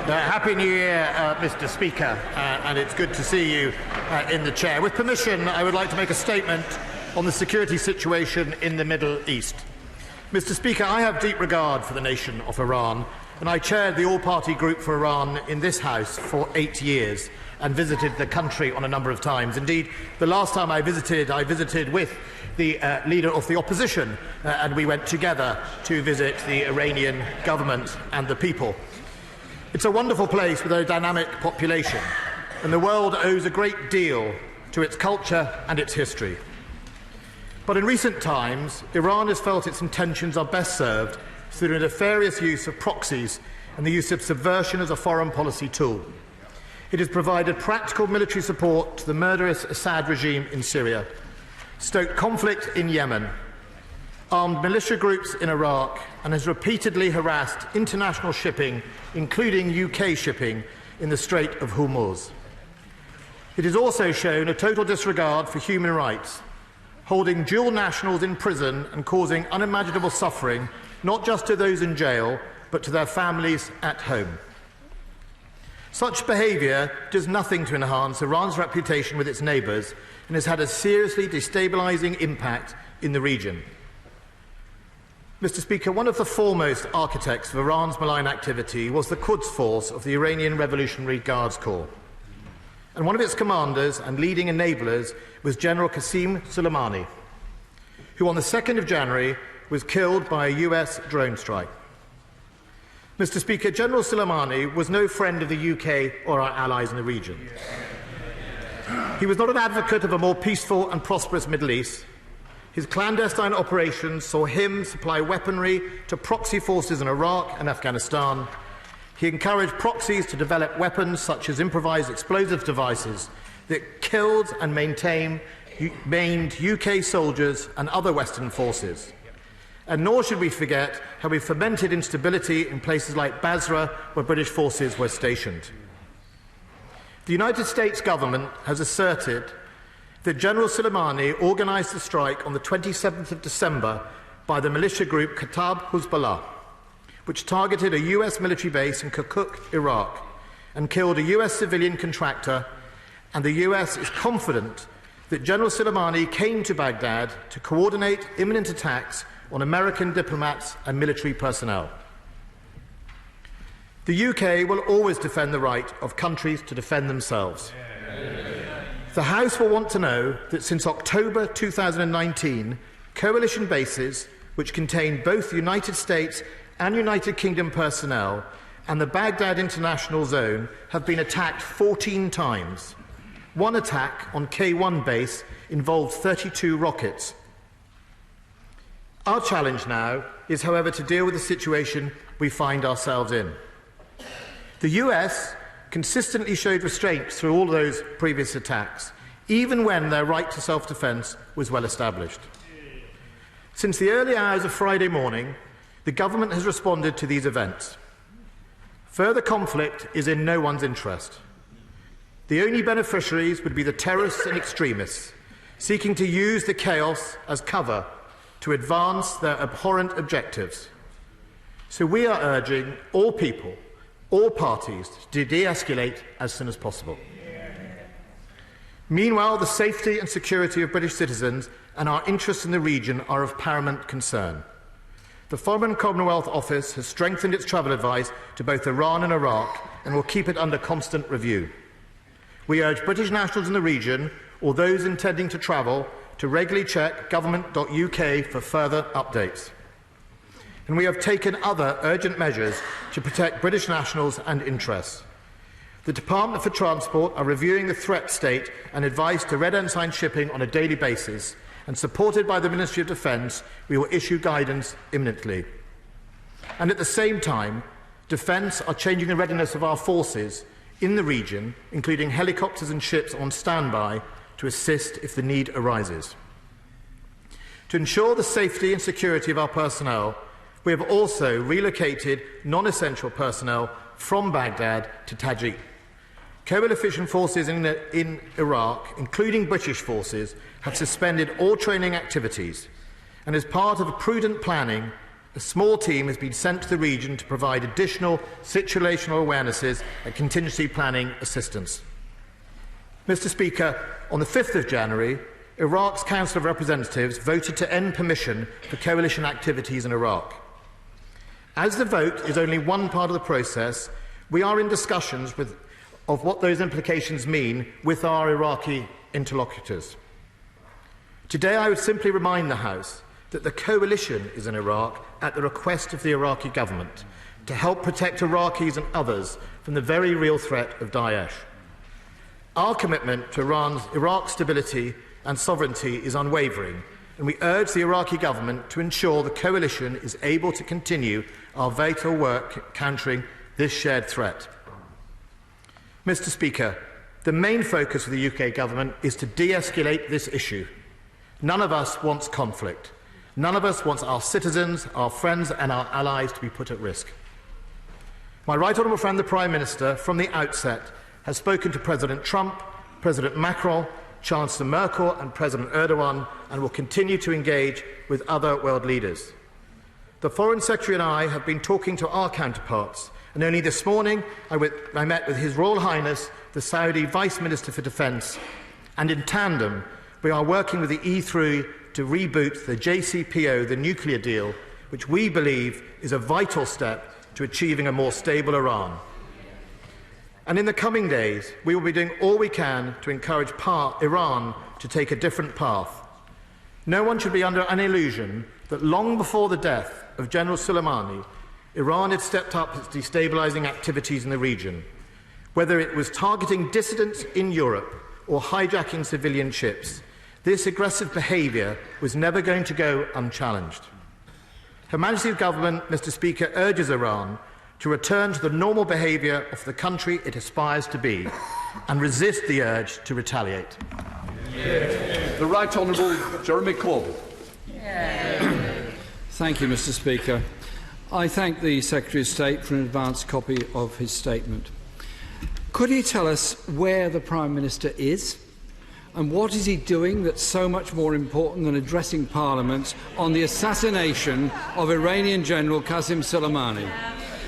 Happy New Year, Mr. Speaker, and it's good to see you in the chair. With permission, I would like to make a statement on the security situation in the Middle East. Mr. Speaker, I have deep regard for the nation of Iran, and I chaired the all-party group for Iran in this House for 8 years and visited the country on a number of times. Indeed, the last time I visited with the leader of the opposition, and we went together to visit the Iranian government and the people. It's a wonderful place with a dynamic population, and the world owes a great deal to its culture and its history. But in recent times, Iran has felt its intentions are best served through the nefarious use of proxies and the use of subversion as a foreign policy tool. It has provided practical military support to the murderous Assad regime in Syria, stoked conflict in Yemen, armed militia groups in Iraq, and has repeatedly harassed international shipping, including UK shipping, in the Strait of Hormuz. It has also shown a total disregard for human rights, holding dual nationals in prison and causing unimaginable suffering, not just to those in jail, but to their families at home. Such behaviour does nothing to enhance Iran's reputation with its neighbours and has had a seriously destabilising impact in the region. Mr. Speaker, one of the foremost architects of Iran's malign activity was the Quds Force of the Iranian Revolutionary Guards Corps. And one of its commanders and leading enablers was General Qassam Soleimani, who on the 2nd of January was killed by a US drone strike. Mr. Speaker, General Soleimani was no friend of the UK or our allies in the region. He was not an advocate of a more peaceful and prosperous Middle East. His clandestine operations saw him supply weaponry to proxy forces in Iraq and Afghanistan. He encouraged proxies to develop weapons such as improvised explosive devices that killed and maimed UK soldiers and other Western forces. And nor should we forget how he fomented instability in places like Basra, where British forces were stationed. The United States government has asserted that General Soleimani organised the strike on the 27th of December by the militia group Kataib Hezbollah, which targeted a US military base in Kirkuk, Iraq, and killed a US civilian contractor, and the US is confident that General Soleimani came to Baghdad to coordinate imminent attacks on American diplomats and military personnel. The UK will always defend the right of countries to defend themselves. The House will want to know that since October 2019, coalition bases, which contain both United States and United Kingdom personnel, and the Baghdad International Zone have been attacked 14 times. One attack on K1 base involved 32 rockets. Our challenge now is, however, to deal with the situation we find ourselves in. The US consistently showed restraint through all those previous attacks, even when their right to self-defence was well established. Since the early hours of Friday morning, the government has responded to these events. Further conflict is in no one's interest. The only beneficiaries would be the terrorists and extremists, seeking to use the chaos as cover to advance their abhorrent objectives. So we are urging all people, all parties, to de-escalate as soon as possible. Meanwhile, the safety and security of British citizens and our interests in the region are of paramount concern. The Foreign Commonwealth Office has strengthened its travel advice to both Iran and Iraq and will keep it under constant review. We urge British nationals in the region, or those intending to travel, to regularly check government.uk for further updates. And we have taken other urgent measures to protect British nationals and interests. The Department for Transport are reviewing the threat state and advice to Red Ensign shipping on a daily basis, and supported by the Ministry of Defence, we will issue guidance imminently. And at the same time, Defence are changing the readiness of our forces in the region, including helicopters and ships on standby to assist if the need arises. To ensure the safety and security of our personnel, we have also relocated non-essential personnel from Baghdad to Tajik. Coalition forces in Iraq, including British forces, have suspended all training activities, and as part of prudent planning, A small team has been sent to the region to provide additional situational awarenesses and contingency planning assistance. Mr. Speaker, on the 5th of January, Iraq's Council of Representatives voted to end permission for coalition activities in Iraq. As the vote is only one part of the process, we are in discussions of what those implications mean with our Iraqi interlocutors. Today, I would simply remind the House that the coalition is in Iraq at the request of the Iraqi government to help protect Iraqis and others from the very real threat of Daesh. Our commitment to Iraq's stability and sovereignty is unwavering, and we urge the Iraqi government to ensure the coalition is able to continue our vital work countering this shared threat. Mr. Speaker, the main focus of the UK government is to de-escalate this issue. None of us wants conflict. None of us wants our citizens, our friends and our allies to be put at risk. My right honourable friend, the Prime Minister, from the outset has spoken to President Trump, President Macron, Chancellor Merkel and President Erdogan, and will continue to engage with other world leaders. The Foreign Secretary and I have been talking to our counterparts, and only this morning I met with His Royal Highness, the Saudi Vice Minister for Defence, and in tandem we are working with the E3 to reboot the JCPO, the nuclear deal, which we believe is a vital step to achieving a more stable Iran. And in the coming days, we will be doing all we can to encourage Iran to take a different path. No one should be under an illusion that long before the death of General Soleimani, Iran had stepped up its destabilising activities in the region, whether it was targeting dissidents in Europe or hijacking civilian ships. This aggressive behaviour was never going to go unchallenged. Her Majesty's Government, Mr. Speaker, urges Iran to return to the normal behaviour of the country it aspires to be and resist the urge to retaliate. The Right Honourable Jeremy Corbyn. Thank you, Mr. Speaker. I thank the Secretary of State for an advance copy of his statement. Could he tell us where the Prime Minister is? And what is he doing that's so much more important than addressing Parliament on the assassination of Iranian General Qassam Soleimani?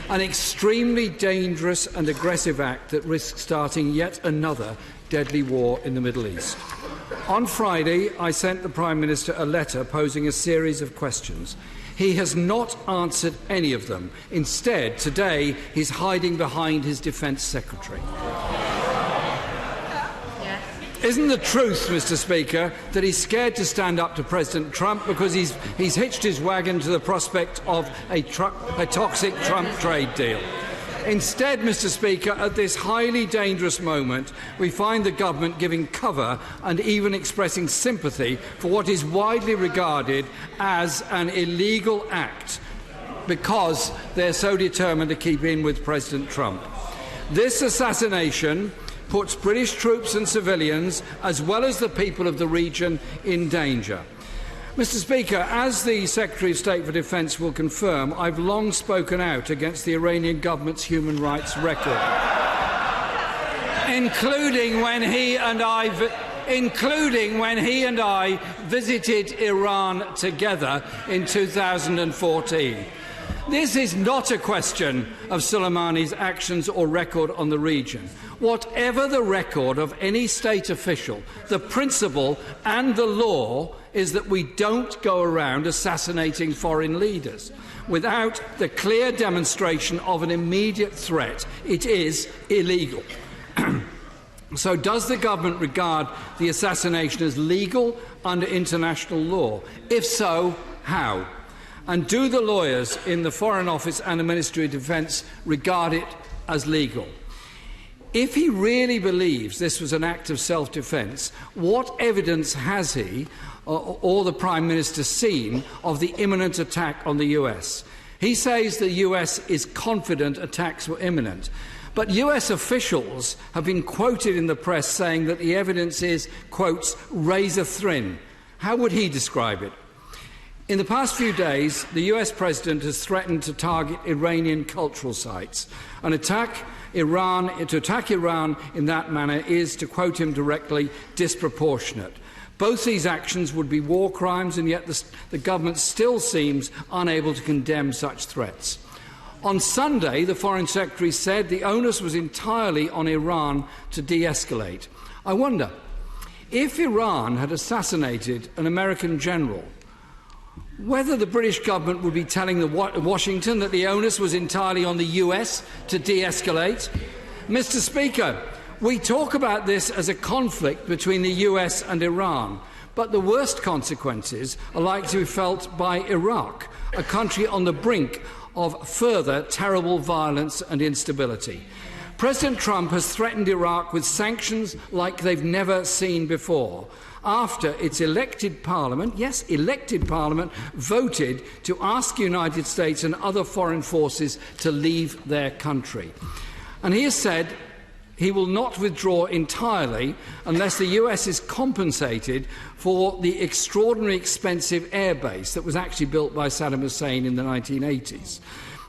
An extremely dangerous and aggressive act that risks starting yet another deadly war in the Middle East. On Friday, I sent the Prime Minister a letter posing a series of questions. He has not answered any of them. Instead, today, he's hiding behind his Defence Secretary. Isn't the truth, Mr. Speaker, that he's scared to stand up to President Trump because he's hitched his wagon to the prospect of a toxic Trump trade deal? Instead, Mr. Speaker, at this highly dangerous moment, we find the government giving cover and even expressing sympathy for what is widely regarded as an illegal act because they're so determined to keep in with President Trump. This assassination puts British troops and civilians, as well as the people of the region, in danger. Mr. Speaker, as the Secretary of State for Defence will confirm, I've long spoken out against the Iranian government's human rights record, including when he and I visited Iran together in 2014. This is not a question of Soleimani's actions or record on the region. Whatever the record of any state official, the principle and the law is that we don't go around assassinating foreign leaders. Without the clear demonstration of an immediate threat, it is illegal. So does the government regard the assassination as legal under international law? If so, how? And do the lawyers in the Foreign Office and the Ministry of Defence regard it as legal? If he really believes this was an act of self-defence, what evidence has he or the Prime Minister seen of the imminent attack on the US? He says the US is confident attacks were imminent. But US officials have been quoted in the press saying that the evidence is, quotes, razor thin. How would he describe it? In the past few days, the US President has threatened to target Iranian cultural sites. To attack Iran in that manner is, to quote him directly, disproportionate. Both these actions would be war crimes, and yet the government still seems unable to condemn such threats. On Sunday, the Foreign Secretary said the onus was entirely on Iran to de-escalate. I wonder, if Iran had assassinated an American general, whether the British government would be telling Washington that the onus was entirely on the US to de-escalate? Mr. Speaker, we talk about this as a conflict between the US and Iran, but the worst consequences are likely to be felt by Iraq, a country on the brink of further terrible violence and instability. President Trump has threatened Iraq with sanctions like they've never seen before, after its elected parliament, yes, elected parliament, voted to ask the United States and other foreign forces to leave their country. And he has said he will not withdraw entirely unless the US is compensated for the extraordinarily expensive airbase that was actually built by Saddam Hussein in the 1980s.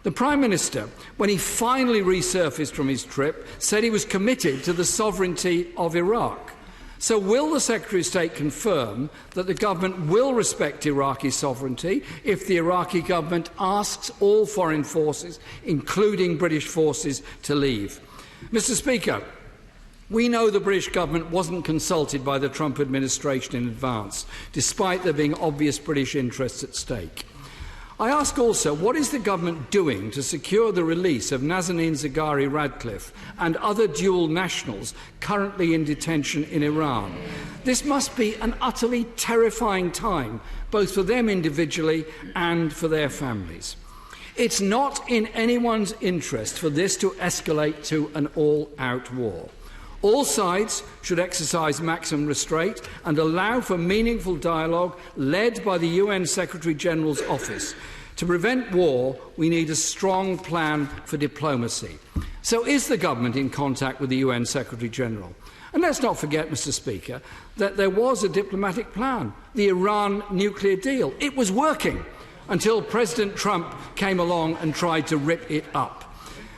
The Prime Minister, when he finally resurfaced from his trip, said he was committed to the sovereignty of Iraq. So will the Secretary of State confirm that the government will respect Iraqi sovereignty if the Iraqi government asks all foreign forces, including British forces, to leave? Mr. Speaker, we know the British government wasn't consulted by the Trump administration in advance, despite there being obvious British interests at stake. I ask also, what is the government doing to secure the release of Nazanin Zaghari Ratcliffe and other dual nationals currently in detention in Iran? This must be an utterly terrifying time, both for them individually and for their families. It's not in anyone's interest for this to escalate to an all-out war. All sides should exercise maximum restraint and allow for meaningful dialogue led by the UN Secretary-General's office. To prevent war, we need a strong plan for diplomacy. So is the government in contact with the UN Secretary-General? And let's not forget, Mr. Speaker, that there was a diplomatic plan, the Iran nuclear deal. It was working until President Trump came along and tried to rip it up.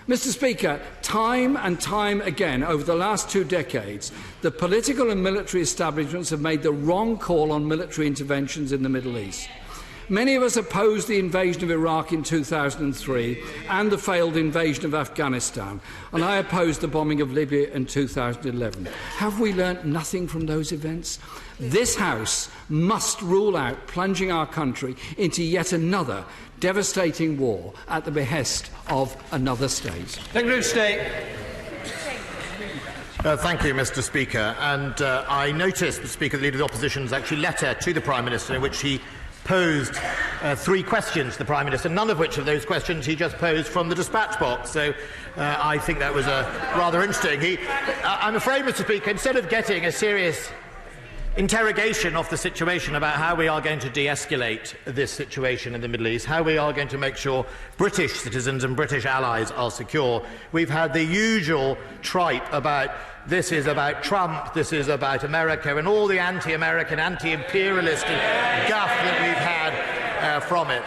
Mr. Speaker, time and time again over the last 2 decades, the political and military establishments have made the wrong call on military interventions in the Middle East. Many of us opposed the invasion of Iraq in 2003 and the failed invasion of Afghanistan, and I opposed the bombing of Libya in 2011. Have we learnt nothing from those events? This House must rule out plunging our country into yet another devastating war at the behest of another state. Secretary of State. Thank you, Mr. Speaker. And I noticed, Mr. Speaker, the Leader of the Opposition's actually letter to the Prime Minister in which he posed 3 questions to the Prime Minister, none of which of those questions he just posed from the dispatch box. So I think that was rather interesting. I'm afraid, Mr. Speaker, instead of getting a serious interrogation of the situation about how we are going to de-escalate this situation in the Middle East, how we are going to make sure British citizens and British allies are secure, we've had the usual tripe about this is about Trump, this is about America, and all the anti-American, anti-imperialist guff that we've had from it.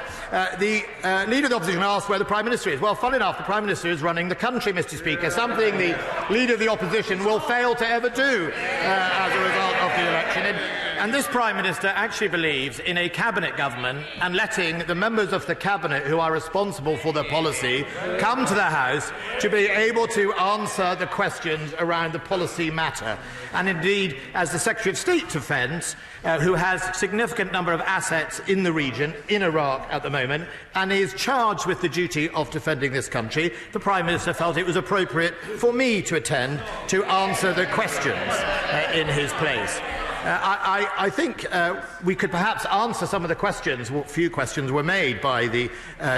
The Leader of the Opposition asked where the Prime Minister is. Well, fun enough, the Prime Minister is running the country, Mr. Speaker, something the Leader of the Opposition will fail to ever do as a result of the election. And this Prime Minister actually believes in a cabinet government and letting the members of the cabinet who are responsible for their policy come to the House to be able to answer the questions around the policy matter. And indeed, as the Secretary of State Defence, who has a significant number of assets in the region, in Iraq at the moment, and is charged with the duty of defending this country, the Prime Minister felt it was appropriate for me to attend to answer the questions in his place. I think we could perhaps answer some of the questions. What few questions were made by the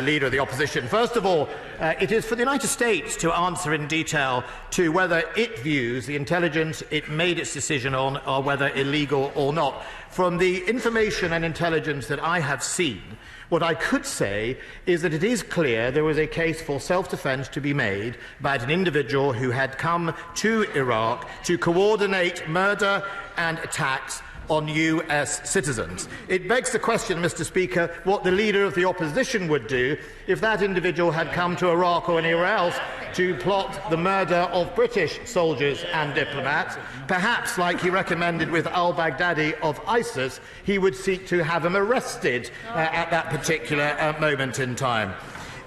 Leader of the Opposition. First of all, it is for the United States to answer in detail to whether it views the intelligence it made its decision on are whether illegal or not. From the information and intelligence that I have seen, what I could say is that it is clear there was a case for self-defence to be made about an individual who had come to Iraq to coordinate murder and attacks on US citizens. It begs the question, Mr. Speaker, what the Leader of the Opposition would do if that individual had come to Iraq or anywhere else to plot the murder of British soldiers and diplomats. Perhaps, like he recommended with al-Baghdadi of ISIS, he would seek to have him arrested at that particular moment in time.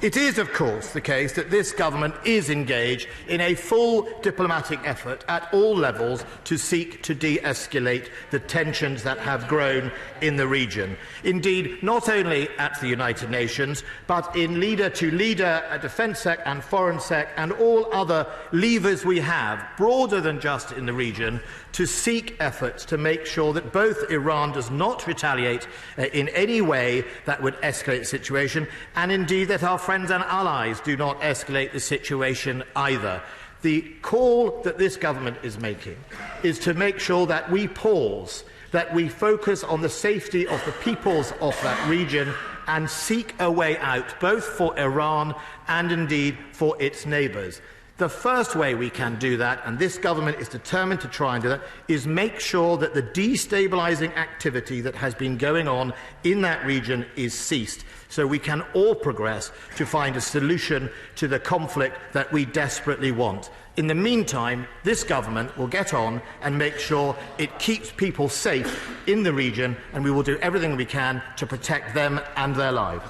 It is, of course, the case that this government is engaged in a full diplomatic effort at all levels to seek to de-escalate the tensions that have grown in the region. Indeed, not only at the United Nations, but in leader-to-leader, defence sec and foreign sec and all other levers we have, broader than just in the region, to seek efforts to make sure that both Iran does not retaliate in any way that would escalate the situation, and indeed that our friends and allies do not escalate the situation either. The call that this government is making is to make sure that we pause, that we focus on the safety of the peoples of that region and seek a way out, both for Iran and indeed for its neighbours. The first way we can do that, and this government is determined to try and do that, is make sure that the destabilising activity that has been going on in that region is ceased, so we can all progress to find a solution to the conflict that we desperately want. In the meantime, this government will get on and make sure it keeps people safe in the region, and we will do everything we can to protect them and their lives.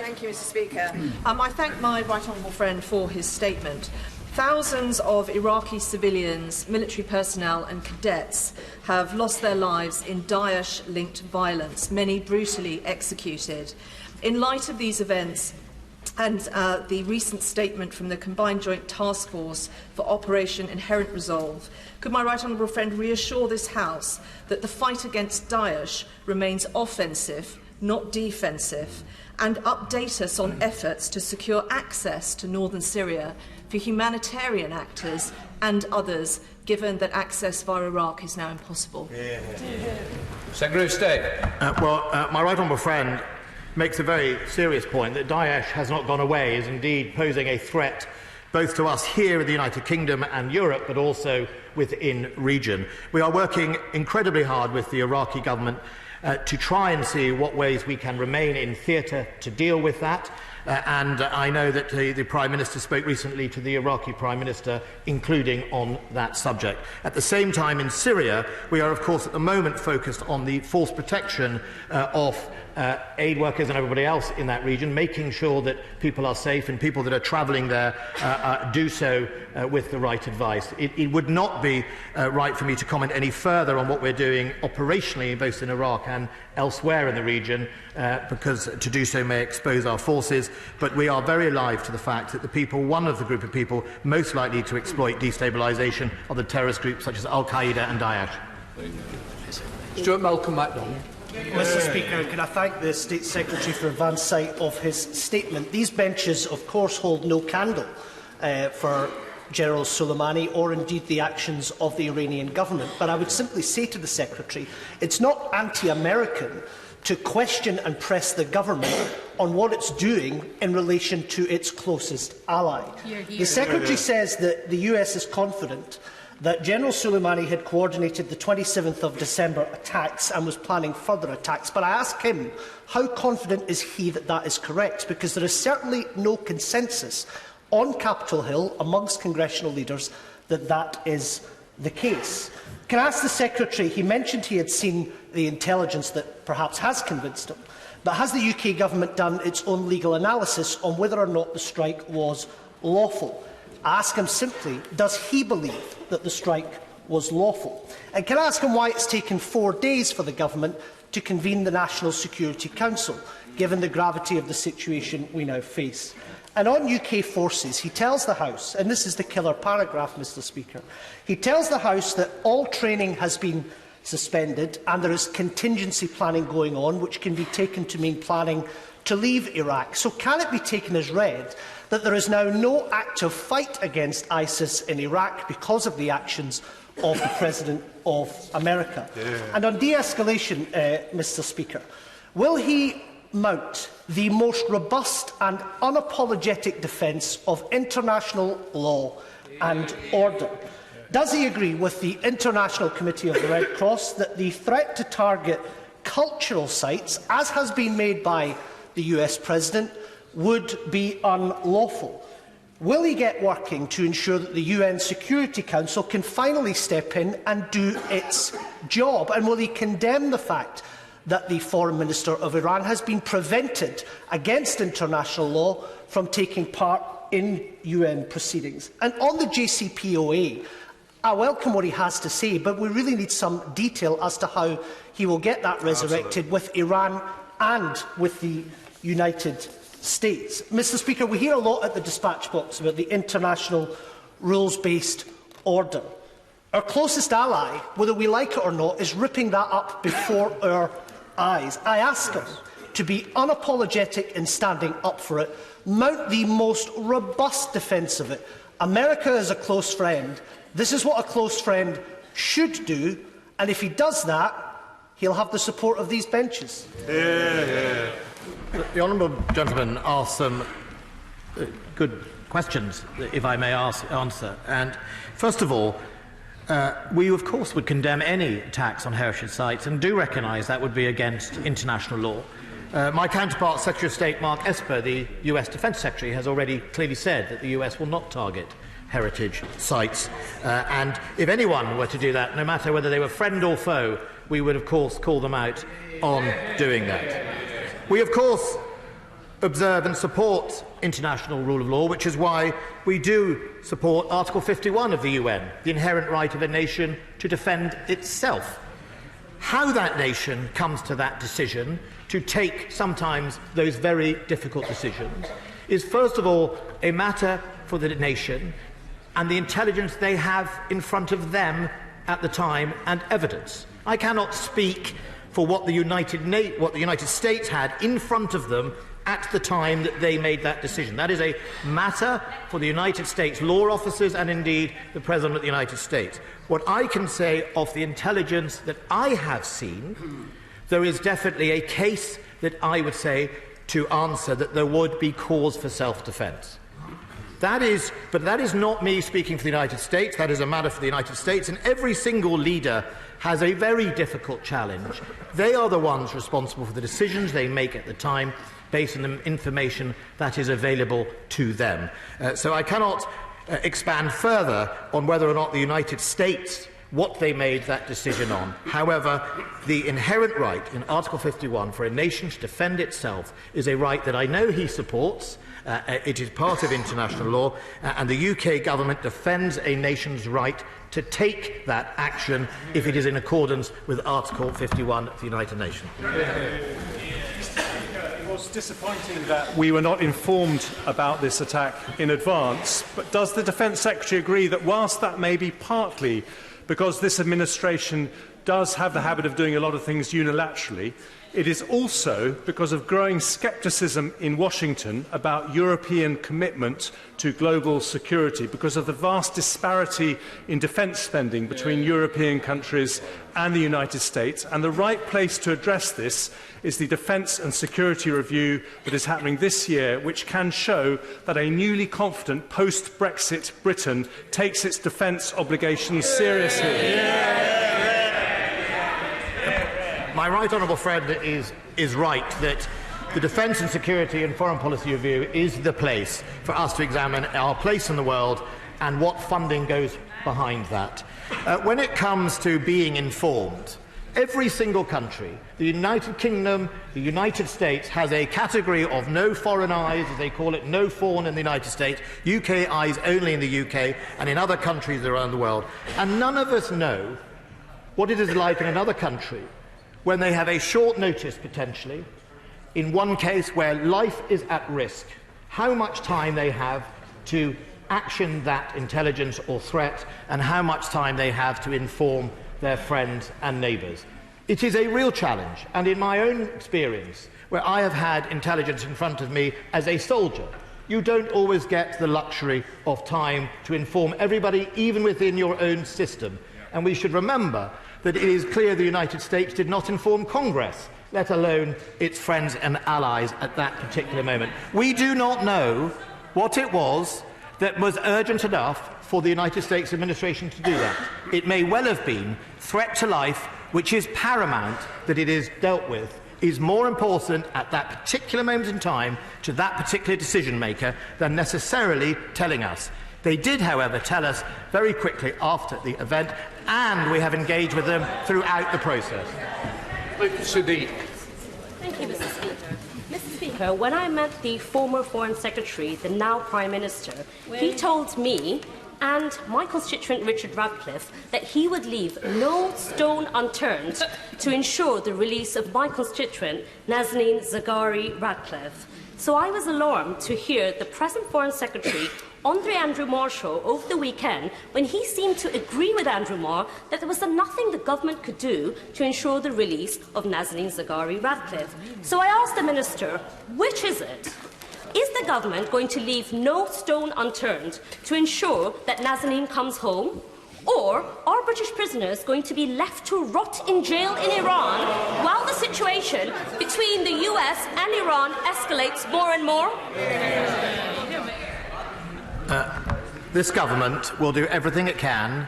Thank you, Mr. Speaker. I thank my right honourable friend for his statement. Thousands of Iraqi civilians, military personnel and cadets have lost their lives in Daesh-linked violence, many brutally executed. In light of these events and the recent statement from the Combined Joint Task Force for Operation Inherent Resolve, could my right honourable friend reassure this House that the fight against Daesh remains offensive, not defensive, and update us on efforts to secure access to northern Syria for humanitarian actors and others, given that access via Iraq is now impossible? Secretary of State. My right honourable friend makes a very serious point that Daesh has not gone away, is indeed posing a threat both to us here in the United Kingdom and Europe, but also within region. We are working incredibly hard with the Iraqi government to try and see what ways we can remain in theatre to deal with that. And I know that the Prime Minister spoke recently to the Iraqi Prime Minister, including on that subject. At the same time, in Syria, we are, of course, at the moment focused on the force protection of aid workers and everybody else in that region, making sure that people are safe and people that are travelling there do so with the right advice. It would not be right for me to comment any further on what we're doing operationally, both in Iraq and elsewhere in the region, because to do so may expose our forces. But we are very alive to the fact that the people, one of the group of people most likely to exploit destabilisation are the terrorist groups such as Al-Qaeda and Daesh. Stuart Malcolm MacDonald. Mr. Speaker, can I thank the State Secretary for advance sight of his statement. These benches, of course, hold no candle for General Soleimani or indeed the actions of the Iranian government. But I would simply say to the Secretary, it's not anti-American to question and press the government on what it's doing in relation to its closest ally. The Secretary says that the US is confident that General Soleimani had coordinated the 27th of December attacks and was planning further attacks. But I ask him, how confident is he that that is correct? Because there is certainly no consensus on Capitol Hill amongst congressional leaders that that is the case. Can I ask the Secretary, he mentioned he had seen the intelligence that perhaps has convinced him, but has the UK government done its own legal analysis on whether or not the strike was lawful? I ask him simply, does he believe that the strike was lawful? And can I ask him why it's taken 4 days for the government to convene the National Security Council, given the gravity of the situation we now face? And on UK forces, he tells the House, and this is the killer paragraph, Mr. Speaker, he tells the House that all training has been suspended and there is contingency planning going on, which can be taken to mean planning to leave Iraq. So can it be taken as read that there is now no active fight against ISIS in Iraq because of the actions of the President of America? And on de-escalation, Mr. Speaker, will he mount the most robust and unapologetic defence of international law and order? Does he agree with the International Committee of the Red Cross that the threat to target cultural sites, as has been made by the US President, would be unlawful? Will he get working to ensure that the UN Security Council can finally step in and do its job? And will he condemn the fact that the Foreign Minister of Iran has been prevented against international law from taking part in UN proceedings? And on the JCPOA, I welcome what he has to say, but we really need some detail as to how he will get that resurrected with Iran and with the United States. Mr. Speaker, we hear a lot at the dispatch box about the international rules-based order. Our closest ally, whether we like it or not, is ripping that up before our eyes. I ask him to be unapologetic in standing up for it, mount the most robust defence of it. America is a close friend. This is what a close friend should do, and if he does that, he'll have the support of these benches. The honourable gentleman asked some good questions, if I may answer. And first of all, we of course would condemn any attacks on heritage sites and do recognise that would be against international law. My counterpart, Secretary of State Mark Esper, the US Defence Secretary, has already clearly said that the US will not target heritage sites. And if anyone were to do that, no matter whether they were friend or foe, we would of course call them out on doing that. We of course observe and support international rule of law, which is why we do support Article 51 of the UN, the inherent right of a nation to defend itself. How that nation comes to that decision, to take sometimes those very difficult decisions, is first of all a matter for the nation and the intelligence they have in front of them at the time and evidence. I cannot speak for what the United States had in front of them at the time that they made that decision. That is a matter for the United States law officers and indeed the President of the United States. What I can say of the intelligence that I have seen, there is definitely a case that I would say to answer that there would be cause for self-defence. But that is not me speaking for the United States. That is a matter for the United States, and every single leader has a very difficult challenge. They are the ones responsible for the decisions they make at the time, based on the information that is available to them. So I cannot expand further on whether or not the United States, what they made that decision on. However, the inherent right in Article 51 for a nation to defend itself is a right that I know he supports. It is part of international law, and the UK government defends a nation's right to take that action if it is in accordance with Article 51 of the United Nations. It was disappointing that we were not informed about this attack in advance, but does the Defence Secretary agree that whilst that may be partly because this administration does have the habit of doing a lot of things unilaterally, it is also because of growing scepticism in Washington about European commitment to global security, because of the vast disparity in defence spending between European countries and the United States. And the right place to address this is the Defence and Security Review that is happening this year, which can show that a newly confident post-Brexit Britain takes its defence obligations seriously. My right honourable friend is right that the Defence and Security and Foreign Policy Review is the place for us to examine our place in the world and what funding goes behind that. When it comes to being informed, every single country, the United Kingdom, the United States, has a category of no foreign eyes, as they call it, no foreign in the United States, UK eyes only in the UK and in other countries around the world. And none of us know what it is like in another country when they have a short notice, potentially, in one case where life is at risk, how much time they have to action that intelligence or threat, and how much time they have to inform their friends and neighbours. It is a real challenge, and in my own experience, where I have had intelligence in front of me as a soldier, you don't always get the luxury of time to inform everybody, even within your own system. And we should remember that it is clear the United States did not inform Congress, let alone its friends and allies at that particular moment. We do not know what it was that was urgent enough for the United States administration to do that. It may well have been threat to life, which is paramount that it is dealt with, is more important at that particular moment in time to that particular decision maker than necessarily telling us. They did, however, tell us very quickly after the event, and we have engaged with them throughout the process. Sadiq. Thank you, Mr. Speaker. Mr. Speaker, when I met the former Foreign Secretary, the now Prime Minister, he told me and my constituent Richard Radcliffe that he would leave no stone unturned to ensure the release of my constituent Nazanin Zaghari Radcliffe. So I was alarmed to hear the present Foreign Secretary, Andre Andrew Marshall, over the weekend when he seemed to agree with Andrew Marr that there was nothing the government could do to ensure the release of Nazanin Zaghari Radcliffe. So I asked the Minister, which is it? Is the government going to leave no stone unturned to ensure that Nazanin comes home? Or are British prisoners going to be left to rot in jail in Iran while the situation between the US and Iran escalates more and more? This government will do everything it can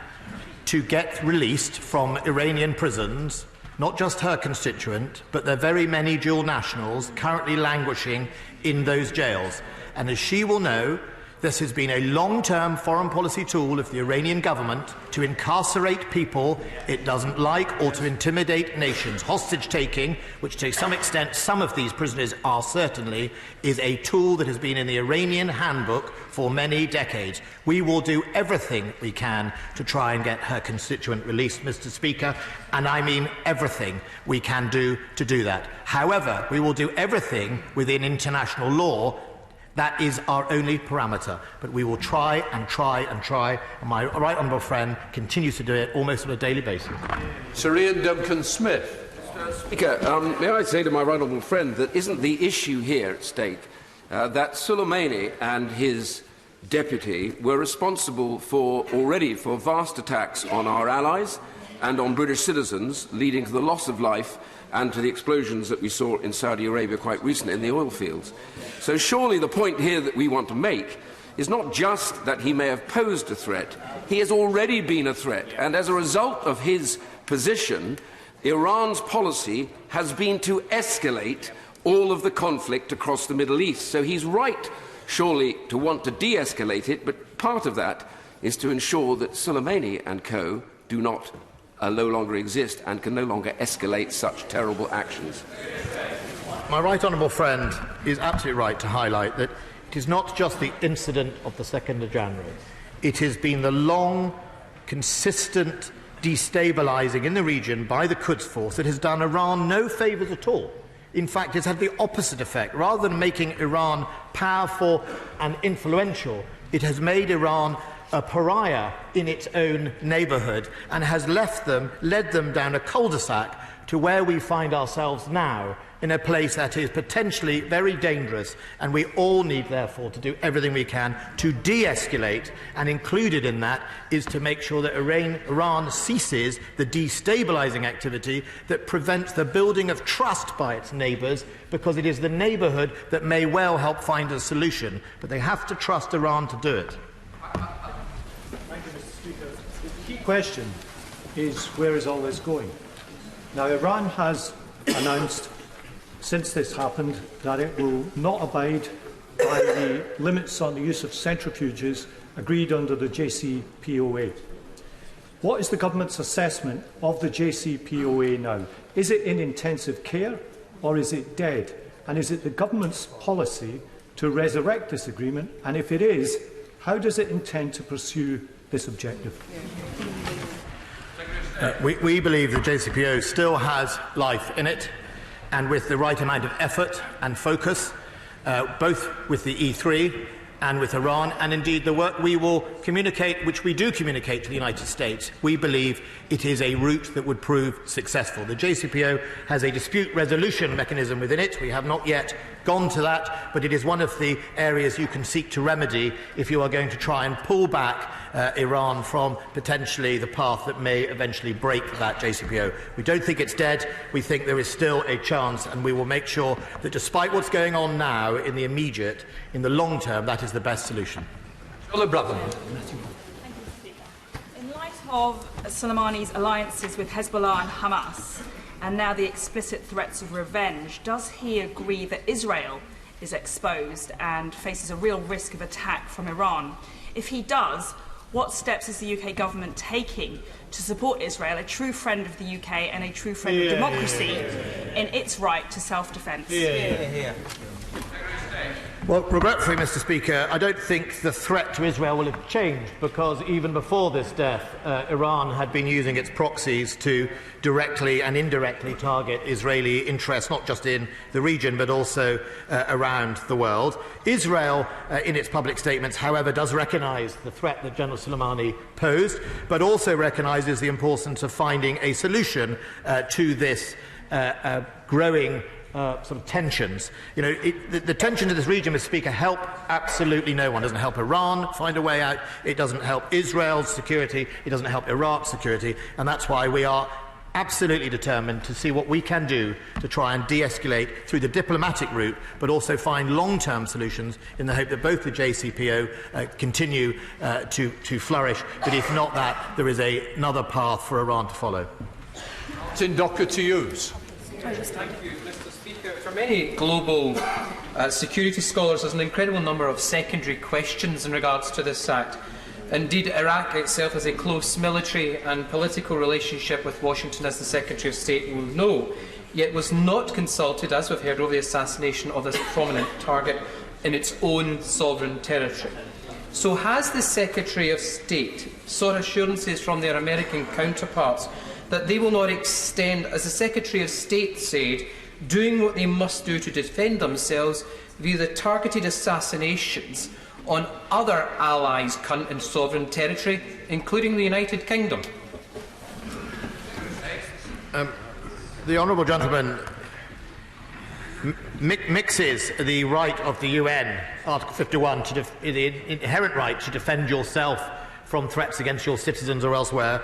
to get released from Iranian prisons not just her constituent, but the very many dual nationals currently languishing in those jails. And as she will know, this has been a long-term foreign policy tool of the Iranian government to incarcerate people it doesn't like or to intimidate nations. Hostage-taking, which to some extent some of these prisoners are certainly, is a tool that has been in the Iranian handbook for many decades. We will do everything we can to try and get her constituent released, Mr. Speaker, and I mean everything we can do to do that. However, we will do everything within international law. That is our only parameter, but we will try and try and try, and my right honourable friend continues to do it almost on a daily basis. Sir Ian Duncan-Smith. Speaker, may I say to my right honourable friend that isn't the issue here at stake that Soleimani and his deputy were responsible already for vast attacks on our allies and on British citizens, leading to the loss of life and to the explosions that we saw in Saudi Arabia quite recently in the oil fields. So surely the point here that we want to make is not just that he may have posed a threat, he has already been a threat, and as a result of his position, Iran's policy has been to escalate all of the conflict across the Middle East. So he's right, surely, to want to de-escalate it, but part of that is to ensure that Soleimani and co. do not no longer exist and can no longer escalate such terrible actions. My right honourable friend is absolutely right to highlight that it is not just the incident of the 2nd of January. It has been the long, consistent destabilising in the region by the Quds Force that has done Iran no favours at all. In fact, it's had the opposite effect. Rather than making Iran powerful and influential, it has made Iran a pariah in its own neighbourhood and has led them down a cul-de-sac to where we find ourselves now, in a place that is potentially very dangerous, and we all need, therefore, to do everything we can to de-escalate, and included in that is to make sure that Iran ceases the destabilising activity that prevents the building of trust by its neighbours, because it is the neighbourhood that may well help find a solution, but they have to trust Iran to do it. Thank you, Mr. Speaker. The key question is, where is all this going? Now, Iran has announced since this happened that it will not abide by the limits on the use of centrifuges agreed under the JCPOA. What is the government's assessment of the JCPOA now? Is it in intensive care or is it dead? And is it the government's policy to resurrect this agreement? And if it is, how does it intend to pursue this objective? We believe the JCPOA still has life in it, and with the right amount of effort and focus, both with the E3 and with Iran, and indeed the work we will communicate, which we do communicate to the United States, we believe it is a route that would prove successful. The JCPOA has a dispute resolution mechanism within it. We have not yet gone to that, but it is one of the areas you can seek to remedy if you are going to try and pull back Iran from potentially the path that may eventually break that JCPOA. We don't think it's dead. We think there is still a chance, and we will make sure that despite what's going on now in the immediate, in the long term, that is the best solution. In light of Soleimani's alliances with Hezbollah and Hamas, and now the explicit threats of revenge, does he agree that Israel is exposed and faces a real risk of attack from Iran? If he does, what steps is the UK government taking to support Israel, a true friend of the UK and a true friend of democracy, in its right to self-defence? Well, regretfully, Mr. Speaker, I don't think the threat to Israel will have changed, because even before this death, Iran had been using its proxies to directly and indirectly target Israeli interests, not just in the region but also around the world. Israel, in its public statements, however, does recognise the threat that General Soleimani posed, but also recognises the importance of finding a solution to this growing sort of tensions. You know, the tensions in this region, Mr. Speaker, help absolutely no one. It doesn't help Iran find a way out. It doesn't help Israel's security. It doesn't help Iraq's security. And that's why we are absolutely determined to see what we can do to try and de-escalate through the diplomatic route, but also find long-term solutions in the hope that both the JCPO continue to flourish. But if not that, there is another path for Iran to follow. Tindoka to use. Thank you, Mr. Speaker. For many global security scholars, there's an incredible number of secondary questions in regards to this act. Indeed, Iraq itself has a close military and political relationship with Washington, as the Secretary of State will know, yet was not consulted, as we've heard, over the assassination of this prominent target in its own sovereign territory. So has the Secretary of State sought assurances from their American counterparts that they will not extend, as the Secretary of State said, doing what they must do to defend themselves via the targeted assassinations on other allies in sovereign territory, including the United Kingdom? The honourable gentleman mixes the right of the UN, Article 51, the inherent right to defend yourself from threats against your citizens or elsewhere,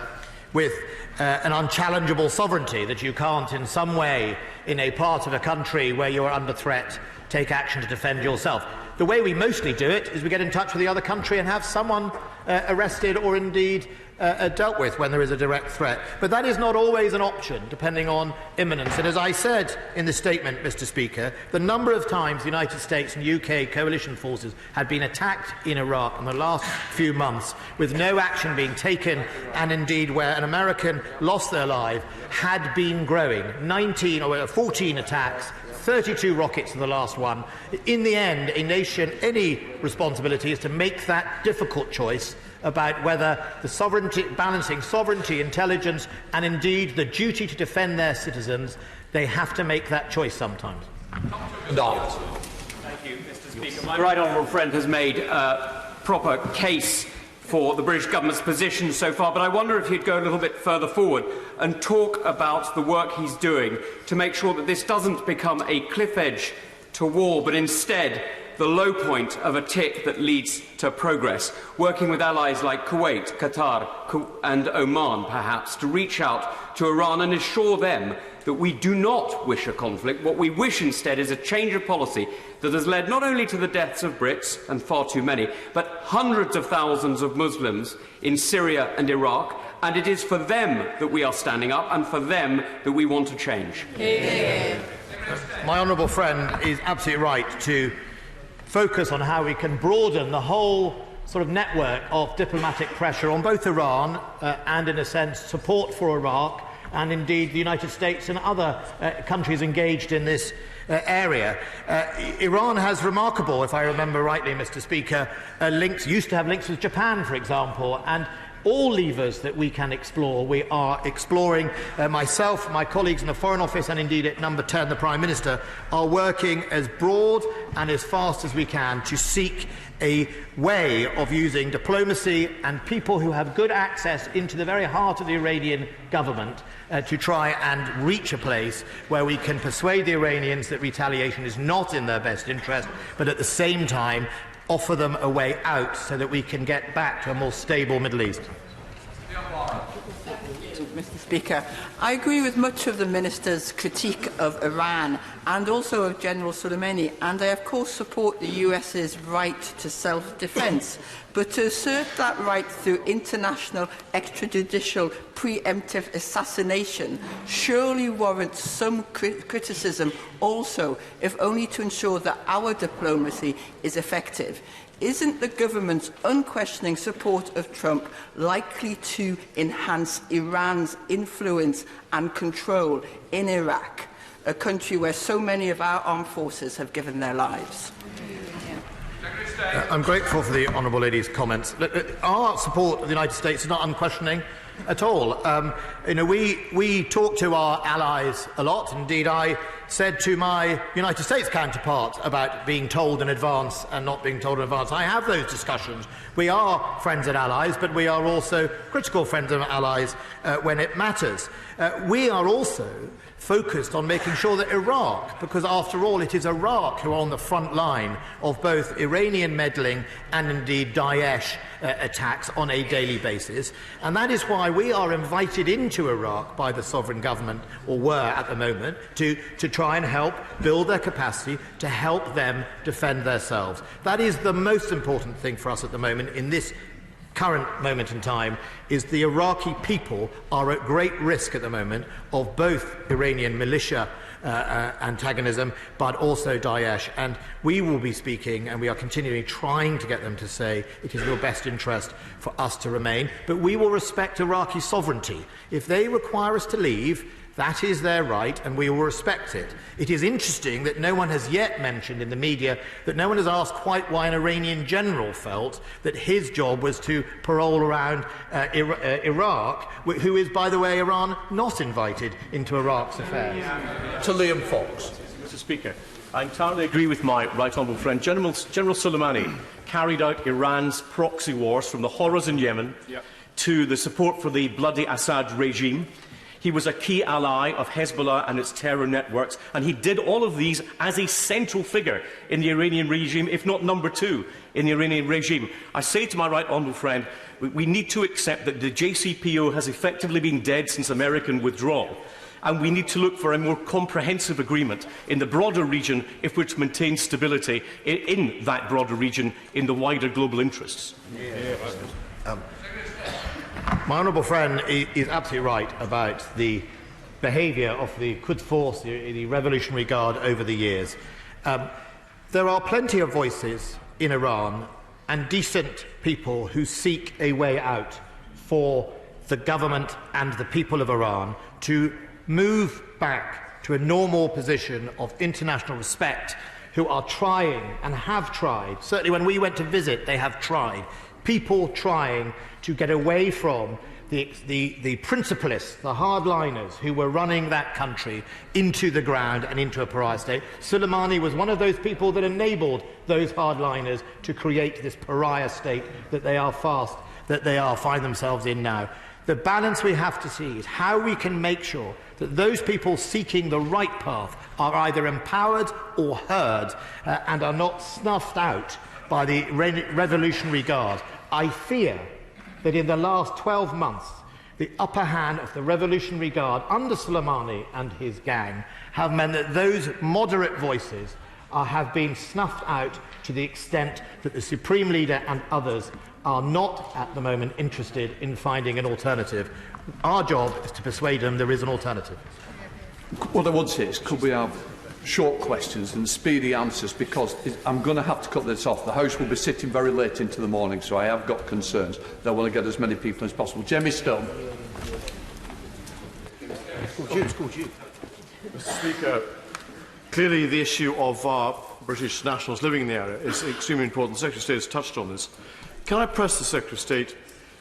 with an unchallengeable sovereignty, that you can't in some way, in a part of a country where you are under threat, take action to defend yourself. The way we mostly do it is we get in touch with the other country and have someone arrested or indeed dealt with when there is a direct threat. But that is not always an option, depending on imminence. And as I said in the statement, Mr. Speaker, the number of times the United States and UK coalition forces had been attacked in Iraq in the last few months with no action being taken, and indeed where an American lost their life, had been growing. 14 attacks, 32 rockets in the last one. In the end, a nation, any responsibility is to make that difficult choice about whether the sovereignty, balancing sovereignty, intelligence, and indeed the duty to defend their citizens, they have to make that choice sometimes. Thank you, Mr. Speaker. My right honourable friend has made a proper case for the British government's position so far, but I wonder if he'd go a little bit further forward and talk about the work he's doing to make sure that this doesn't become a cliff edge to war, but instead the low point of a tick that leads to progress, working with allies like Kuwait, Qatar and Oman, perhaps, to reach out to Iran and assure them that we do not wish a conflict. What we wish instead is a change of policy that has led not only to the deaths of Brits, and far too many, but hundreds of thousands of Muslims in Syria and Iraq, and it is for them that we are standing up and for them that we want to change. My honourable friend is absolutely right to focus on how we can broaden the whole sort of network of diplomatic pressure on both Iran and, in a sense, support for Iraq, and indeed the United States and other countries engaged in this area. Iran has remarkable, if I remember rightly, Mr. Speaker, used to have links with Japan, for example, and all levers that we can explore, we are exploring. Myself, my colleagues in the Foreign Office, and indeed at Number 10, the Prime Minister, are working as broad and as fast as we can to seek a way of using diplomacy and people who have good access into the very heart of the Iranian government to try and reach a place where we can persuade the Iranians that retaliation is not in their best interest, but at the same time offer them a way out so that we can get back to a more stable Middle East. Mr. Speaker, I agree with much of the Minister's critique of Iran, and also of General Soleimani, and I of course support the US's right to self-defence. But to assert that right through international extrajudicial preemptive assassination surely warrants some criticism also, if only to ensure that our diplomacy is effective. Isn't the government's unquestioning support of Trump likely to enhance Iran's influence and control in Iraq, a country where so many of our armed forces have given their lives? I'm grateful for the honourable lady's comments. Our support of the United States is not unquestioning at all. We talk to our allies a lot. Indeed, I said to my United States counterpart about being told in advance and not being told in advance. I have those discussions. We are friends and allies, but we are also critical friends and allies when it matters. We are also focused on making sure that Iraq, because after all it is Iraq who are on the front line of both Iranian meddling and indeed Daesh attacks on a daily basis, and that is why we are invited into Iraq by the sovereign government, or were at the moment, to try and help build their capacity to help them defend themselves. That is the most important thing for us at the moment in this current moment in time. Is the Iraqi people are at great risk at the moment of both Iranian militia antagonism, but also Daesh. And we will be speaking, and we are continually trying to get them to say it is in your best interest for us to remain. But we will respect Iraqi sovereignty. If they require us to leave, that is their right, and we will respect it. It is interesting that no one has yet mentioned in the media, that no one has asked quite why an Iranian general felt that his job was to parole around Iraq, who is, by the way, Iran not invited into Iraq's affairs. To Liam Fox. Mr. Speaker, I entirely agree with my right honourable friend. General Soleimani carried out Iran's proxy wars, from the horrors in Yemen to the support for the bloody Assad regime. He was a key ally of Hezbollah and its terror networks, and he did all of these as a central figure in the Iranian regime, if not number two in the Iranian regime. I say to my right honourable friend, we need to accept that the JCPO has effectively been dead since American withdrawal, and we need to look for a more comprehensive agreement in the broader region if we're to maintain stability in that broader region in the wider global interests. My honourable friend is absolutely right about the behaviour of the Quds Force, the Revolutionary Guard, over the years. There are plenty of voices in Iran and decent people who seek a way out for the government and the people of Iran to move back to a normal position of international respect, who are trying and have tried. Certainly when we went to visit, they have tried. People trying to get away from the principalists, the hardliners who were running that country into the ground and into a pariah state. Soleimani was one of those people that enabled those hardliners to create this pariah state that they find themselves in now. The balance we have to see is how we can make sure that those people seeking the right path are either empowered or heard and are not snuffed out by the Revolutionary Guard. I fear that in the last 12 months, the upper hand of the Revolutionary Guard under Soleimani and his gang have meant that those moderate voices have been snuffed out to the extent that the Supreme Leader and others are not at the moment interested in finding an alternative. Our job is to persuade them there is an alternative. What I would say is, could we have short questions and speedy answers, because I'm going to have to cut this off. The House will be sitting very late into the morning, so I have got concerns that I want to get as many people as possible. Jamie Stone. Mr. Speaker, clearly the issue of British nationals living in the area is extremely important. The Secretary of State has touched on this. Can I press the Secretary of State?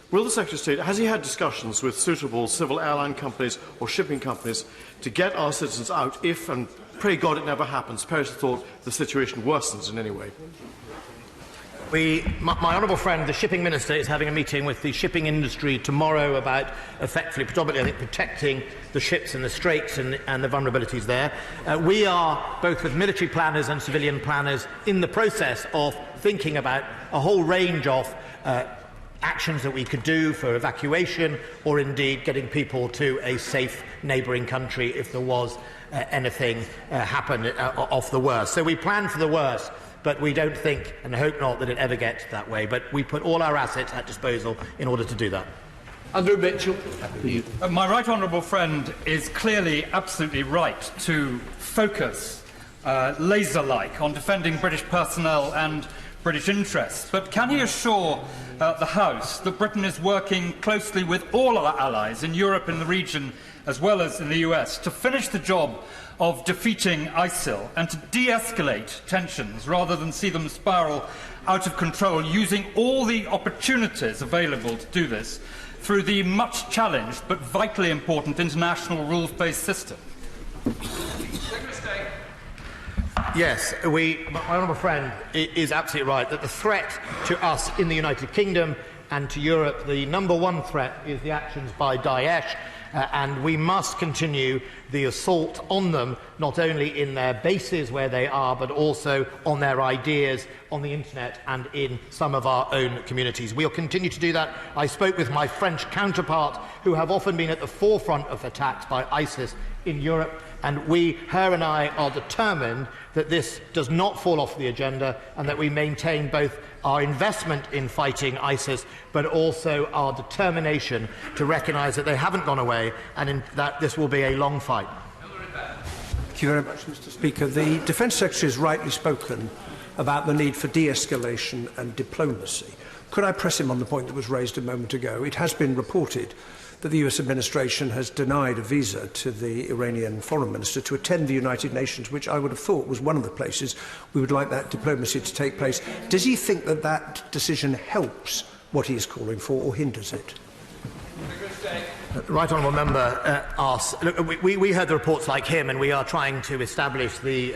Will the Secretary of State, has he had discussions with suitable civil airline companies or shipping companies to get our citizens out if, and pray God it never happens, perish the thought, the situation worsens in any way? My honourable friend, the shipping minister, is having a meeting with the shipping industry tomorrow about effectively, predominantly, I think, protecting the ships in the straits and the vulnerabilities there. We are, both with military planners and civilian planners, in the process of thinking about a whole range of actions that we could do for evacuation, or indeed getting people to a safe neighbouring country if there was anything happen off the worst. So we plan for the worst, but we don't think and hope not that it ever gets that way. But we put all our assets at disposal in order to do that. Andrew Mitchell. My right honourable friend is clearly absolutely right to focus laser-like on defending British personnel and British interests. But can he assure the House that Britain is working closely with all our allies in Europe and the region, as well as in the US, to finish the job of defeating ISIL and to de-escalate tensions rather than see them spiral out of control, using all the opportunities available to do this through the much challenged but vitally important international rules-based system? Yes, my honourable friend is absolutely right that the threat to us in the United Kingdom and to Europe, the number one threat is the actions by Daesh, and we must continue the assault on them, not only in their bases where they are, but also on their ideas on the internet and in some of our own communities. We'll continue to do that. I spoke with my French counterpart, who have often been at the forefront of attacks by ISIS in Europe, and her and I are determined that this does not fall off the agenda and that we maintain both our investment in fighting ISIS but also our determination to recognise that they haven't gone away and that this will be a long fight. Thank you very much, Mr. Speaker. The Defence Secretary has rightly spoken about the need for de-escalation and diplomacy. Could I press him on the point that was raised a moment ago? It has been reported that the US administration has denied a visa to the Iranian foreign minister to attend the United Nations, which I would have thought was one of the places we would like that diplomacy to take place. Does he think that that decision helps what he is calling for or hinders it? The right honourable member asks. Look, we heard the reports like him, and we are trying to establish the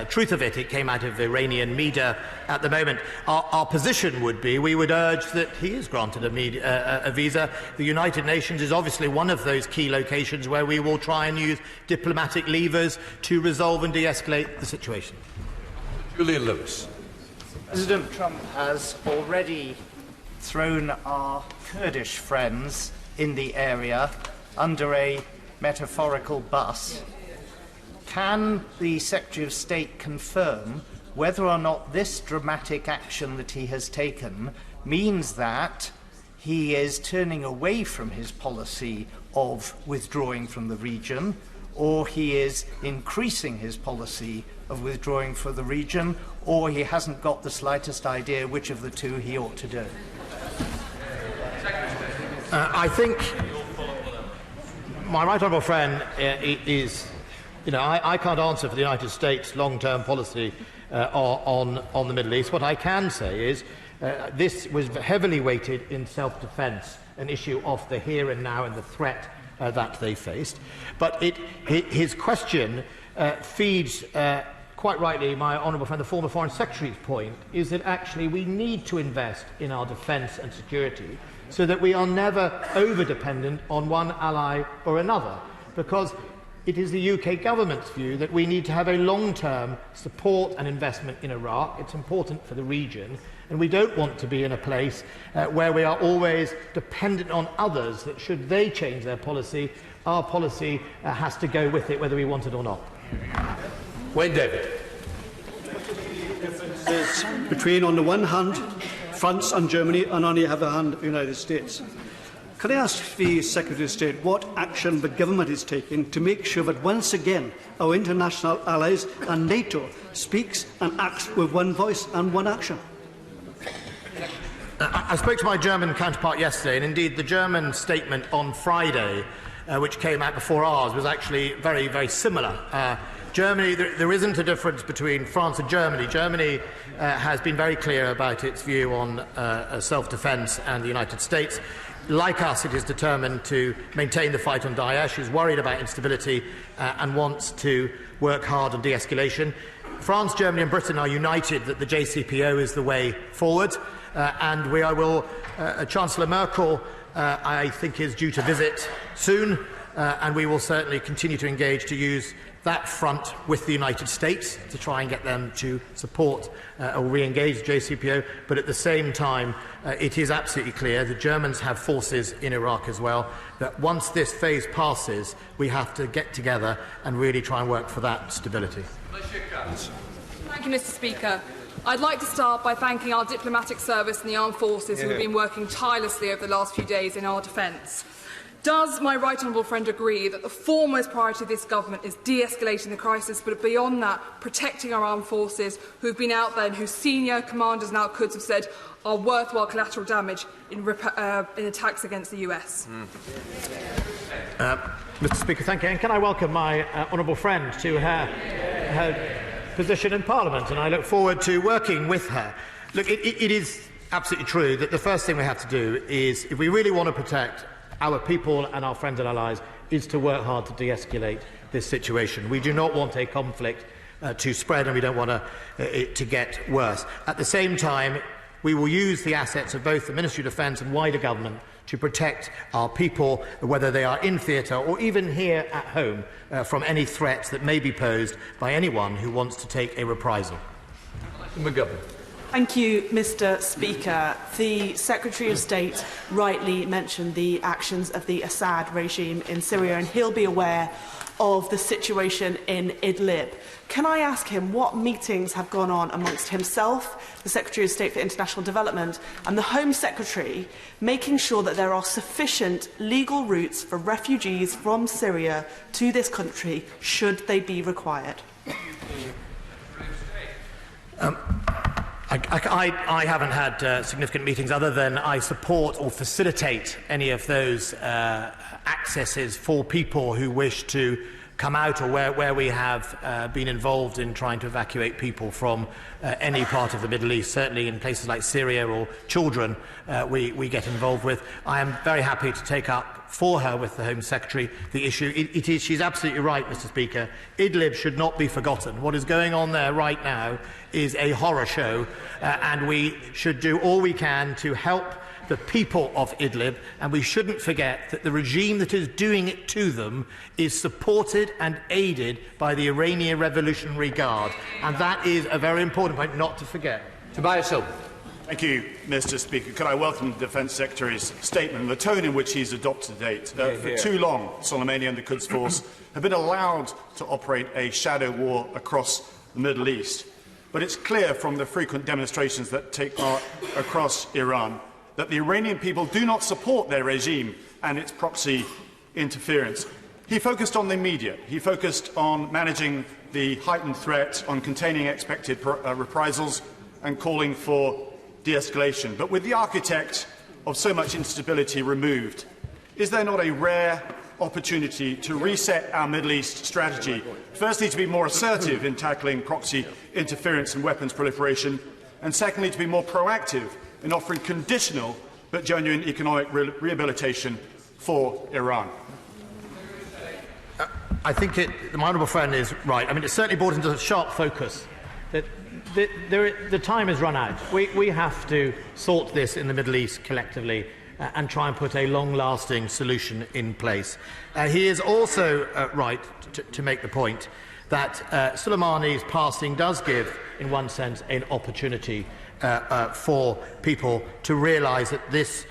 truth of it. It came out of Iranian media at the moment. Our position would be we would urge that he is granted a visa. The United Nations is obviously one of those key locations where we will try and use diplomatic levers to resolve and de-escalate the situation. Julian Lewis. President Trump has already thrown our Kurdish friends in the area under a metaphorical bus. Can the Secretary of State confirm whether or not this dramatic action that he has taken means that he is turning away from his policy of withdrawing from the region, or he is increasing his policy of withdrawing from the region, or he hasn't got the slightest idea which of the two he ought to do? I think my right honourable friend is, I can't answer for the United States' long-term policy on the Middle East. What I can say is this was heavily weighted in self-defence, an issue of the here and now and the threat that they faced. But his question feeds quite rightly my honourable friend, the former Foreign Secretary's point, is that actually we need to invest in our defence and security so that we are never over-dependent on one ally or another, because it is the UK government's view that we need to have a long-term support and investment in Iraq. It's important for the region, and we don't want to be in a place where we are always dependent on others, that should they change their policy, our policy has to go with it, whether we want it or not. Wayne David. Between, on the one hand, France and Germany, and on the other hand, the United States. Can I ask the Secretary of State what action the government is taking to make sure that once again our international allies and NATO speaks and acts with one voice and one action? I spoke to my German counterpart yesterday, and indeed the German statement on Friday, which came out before ours, was actually very, very similar. Germany, there isn't a difference between France and Germany. Germany has been very clear about its view on self-defence, and the United States, like us, it is determined to maintain the fight on Daesh, is worried about instability and wants to work hard on de-escalation. France, Germany and Britain are united that the JCPO is the way forward, and Chancellor Merkel, I think, is due to visit soon, and we will certainly continue to engage to use that front with the United States to try and get them to support or re-engage the JCPO, but at the same time it is absolutely clear the Germans have forces in Iraq as well, that once this phase passes we have to get together and really try and work for that stability. Thank you, Mr. Speaker. I'd like to start by thanking our diplomatic service and the armed forces who have been working tirelessly over the last few days in our defence. Does my right honourable friend agree that the foremost priority of this government is de-escalating the crisis, but beyond that, protecting our armed forces who have been out there and whose senior commanders and outcomes have said are worthwhile collateral damage in attacks against the US? Mr. Speaker, thank you. And can I welcome my honourable friend to her position in Parliament, and I look forward to working with her. Look, it is absolutely true that the first thing we have to do is, if we really want to protect our people and our friends and allies, is to work hard to de-escalate this situation. We do not want a conflict to spread, and we don't want it to get worse. At the same time, we will use the assets of both the Ministry of Defence and wider government to protect our people, whether they are in theatre or even here at home, from any threats that may be posed by anyone who wants to take a reprisal. Thank you, Mr. Speaker. The Secretary of State rightly mentioned the actions of the Assad regime in Syria, and he'll be aware of the situation in Idlib. Can I ask him what meetings have gone on amongst himself, the Secretary of State for International Development, and the Home Secretary, making sure that there are sufficient legal routes for refugees from Syria to this country, should they be required? I haven't had significant meetings other than I support or facilitate any of those accesses for people who wish to come out, or where we have been involved in trying to evacuate people from any part of the Middle East. Certainly in places like Syria or children we get involved with. I am very happy to take up for her with the Home Secretary the issue. She's absolutely right, Mr. Speaker. Idlib should not be forgotten. What is going on there right now is a horror show, and we should do all we can to help the people of Idlib, and we shouldn't forget that the regime that is doing it to them is supported and aided by the Iranian Revolutionary Guard, and that is a very important point not to forget. Tobias Hill. Thank you, Mr. Speaker. Could I welcome the Defence Secretary's statement and the tone in which he's adopted to date. For too long, Soleimani and the Quds Force have been allowed to operate a shadow war across the Middle East. But it's clear from the frequent demonstrations that take part across Iran that the Iranian people do not support their regime and its proxy interference. He focused on the media. He focused on managing the heightened threat, on containing expected reprisals and calling for de-escalation. But with the architect of so much instability removed, is there not a rare opportunity to reset our Middle East strategy? Firstly, to be more assertive in tackling proxy interference and weapons proliferation, and secondly, to be more proactive in offering conditional but genuine economic rehabilitation for Iran. I think my honourable friend is right. I mean, it's certainly brought into sharp focus that the time has run out. We have to sort this in the Middle East collectively and try and put a long-lasting solution in place. He is also right to make the point that Soleimani's passing does give, in one sense, an opportunity for people to realise that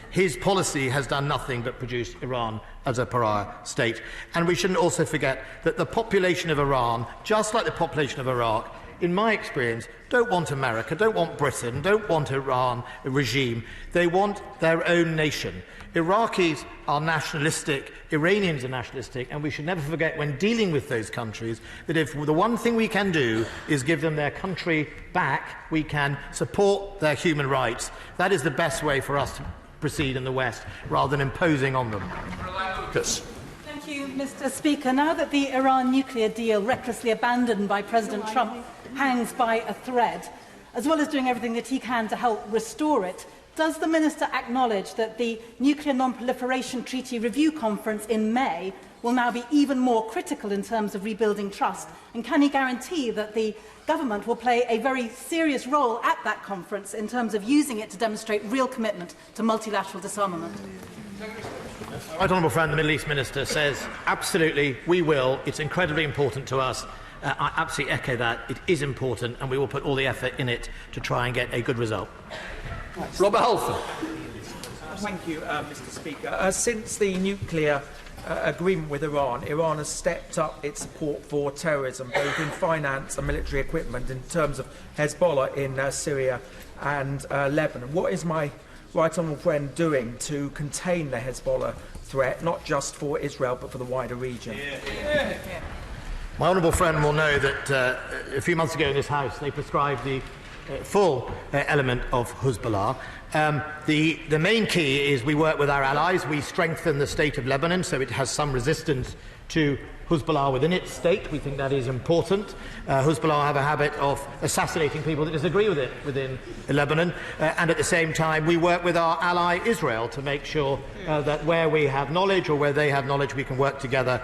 his policy has done nothing but produce Iran as a pariah state. And we shouldn't also forget that the population of Iran, just like the population of Iraq, in my experience, don't want America, don't want Britain, don't want Iran, a regime. They want their own nation. Iraqis are nationalistic, Iranians are nationalistic, and we should never forget when dealing with those countries that if the one thing we can do is give them their country back, we can support their human rights. That is the best way for us to proceed in the West, rather than imposing on them. Thank you, Mr. Speaker. Now that the Iran nuclear deal, recklessly abandoned by President Trump, hangs by a thread, as well as doing everything that he can to help restore it, does the Minister acknowledge that the Nuclear Non-Proliferation Treaty Review Conference in May will now be even more critical in terms of rebuilding trust? And can he guarantee that the government will play a very serious role at that conference in terms of using it to demonstrate real commitment to multilateral disarmament? Right Honourable Friend, the Middle East Minister says, absolutely, we will. It's incredibly important to us. I absolutely echo that. It is important, and we will put all the effort in it to try and get a good result. Robert Halford. Thank you, Mr. Speaker. Since the nuclear agreement with Iran, Iran has stepped up its support for terrorism, both in finance and military equipment, in terms of Hezbollah in Syria and Lebanon. What is my right honourable friend doing to contain the Hezbollah threat, not just for Israel but for the wider region? My honourable friend will know that a few months ago in this House they prescribed the full element of Hezbollah. The main key is we work with our allies. We strengthen the state of Lebanon so it has some resistance to Hezbollah within its state. We think that is important. Hezbollah have a habit of assassinating people that disagree with it within Lebanon. And at the same time, we work with our ally Israel to make sure that where we have knowledge or where they have knowledge, we can work together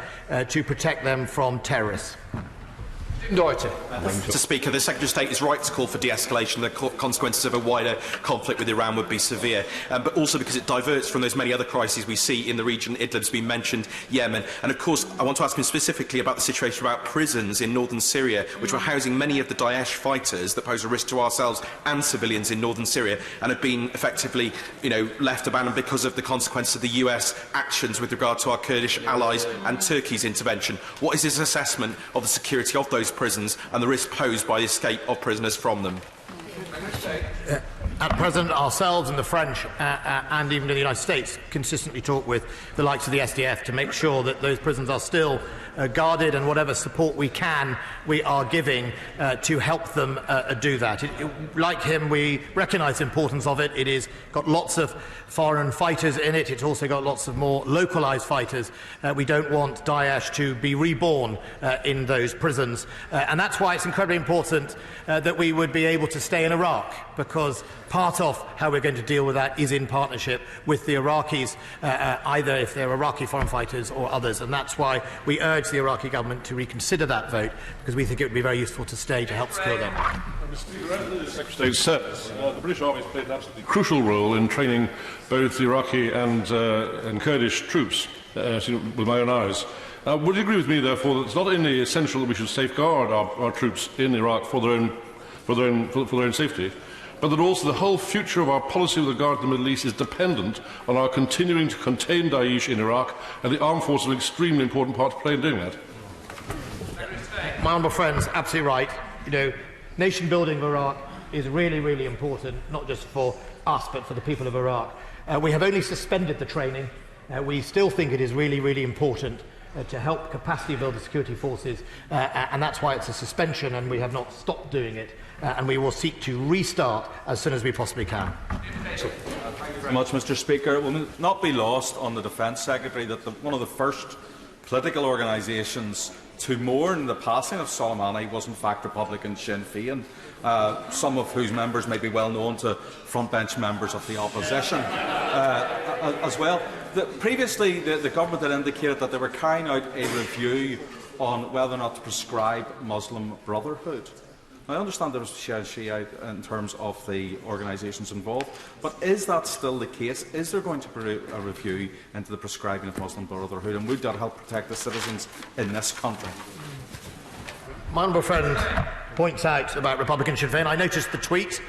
to protect them from terrorists. Mr. Speaker, the Secretary of State is right to call for de-escalation. The consequences of a wider conflict with Iran would be severe, but also because it diverts from those many other crises we see in the region. Idlib's been mentioned, Yemen, and of course I want to ask him specifically about the situation about prisons in northern Syria, which were housing many of the Daesh fighters that pose a risk to ourselves and civilians in northern Syria, and have been effectively, left abandoned because of the consequences of the US actions with regard to our Kurdish allies and Turkey's intervention. What is his assessment of the security of those prisons and the risk posed by the escape of prisoners from them? At present, ourselves and the French and even the United States consistently talk with the likes of the SDF to make sure that those prisons are still guarded, and whatever support we can, we are giving to help them do that. Like him, we recognise the importance of it. It has got lots of foreign fighters in it. It's also got lots of more localised fighters. We don't want Daesh to be reborn in those prisons. And that's why it's incredibly important that we would be able to stay in Iraq, because part of how we're going to deal with that is in partnership with the Iraqis, either if they're Iraqi foreign fighters or others. And that's why we urge the Iraqi government to reconsider that vote, because we think it would be very useful to stay to help secure them. The Secretary of State says the British Army has played an absolutely crucial role in training both Iraqi and Kurdish troops, with my own eyes. Would you agree with me, therefore, that it's not only essential that we should safeguard our troops in Iraq for their own safety, but that also the whole future of our policy with regard to the Middle East is dependent on our continuing to contain Daesh in Iraq, and the armed forces have an extremely important part to play in doing that? My honourable friend's absolutely right. Nation building of Iraq is really, really important, not just for us, but for the people of Iraq. We have only suspended the training. We still think it is really, really important to help capacity build the security forces, and that's why it's a suspension, and we have not stopped doing it, and we will seek to restart as soon as we possibly can. Thank you very much, Mr. Speaker. It will not be lost on the Defence Secretary that one of the first political organisations to mourn the passing of Soleimani was in fact Republican Sinn Féin, some of whose members may be well known to frontbench members of the opposition as well. Previously, the government had indicated that they were carrying out a review on whether or not to prescribe Muslim Brotherhood. I understand there was Shia in terms of the organisations involved, but is that still the case? Is there going to be a review into the prescribing of Muslim Brotherhood, and would that help protect the citizens in this country? My honourable friend points out about Republican Sinn Féin. I noticed the tweet.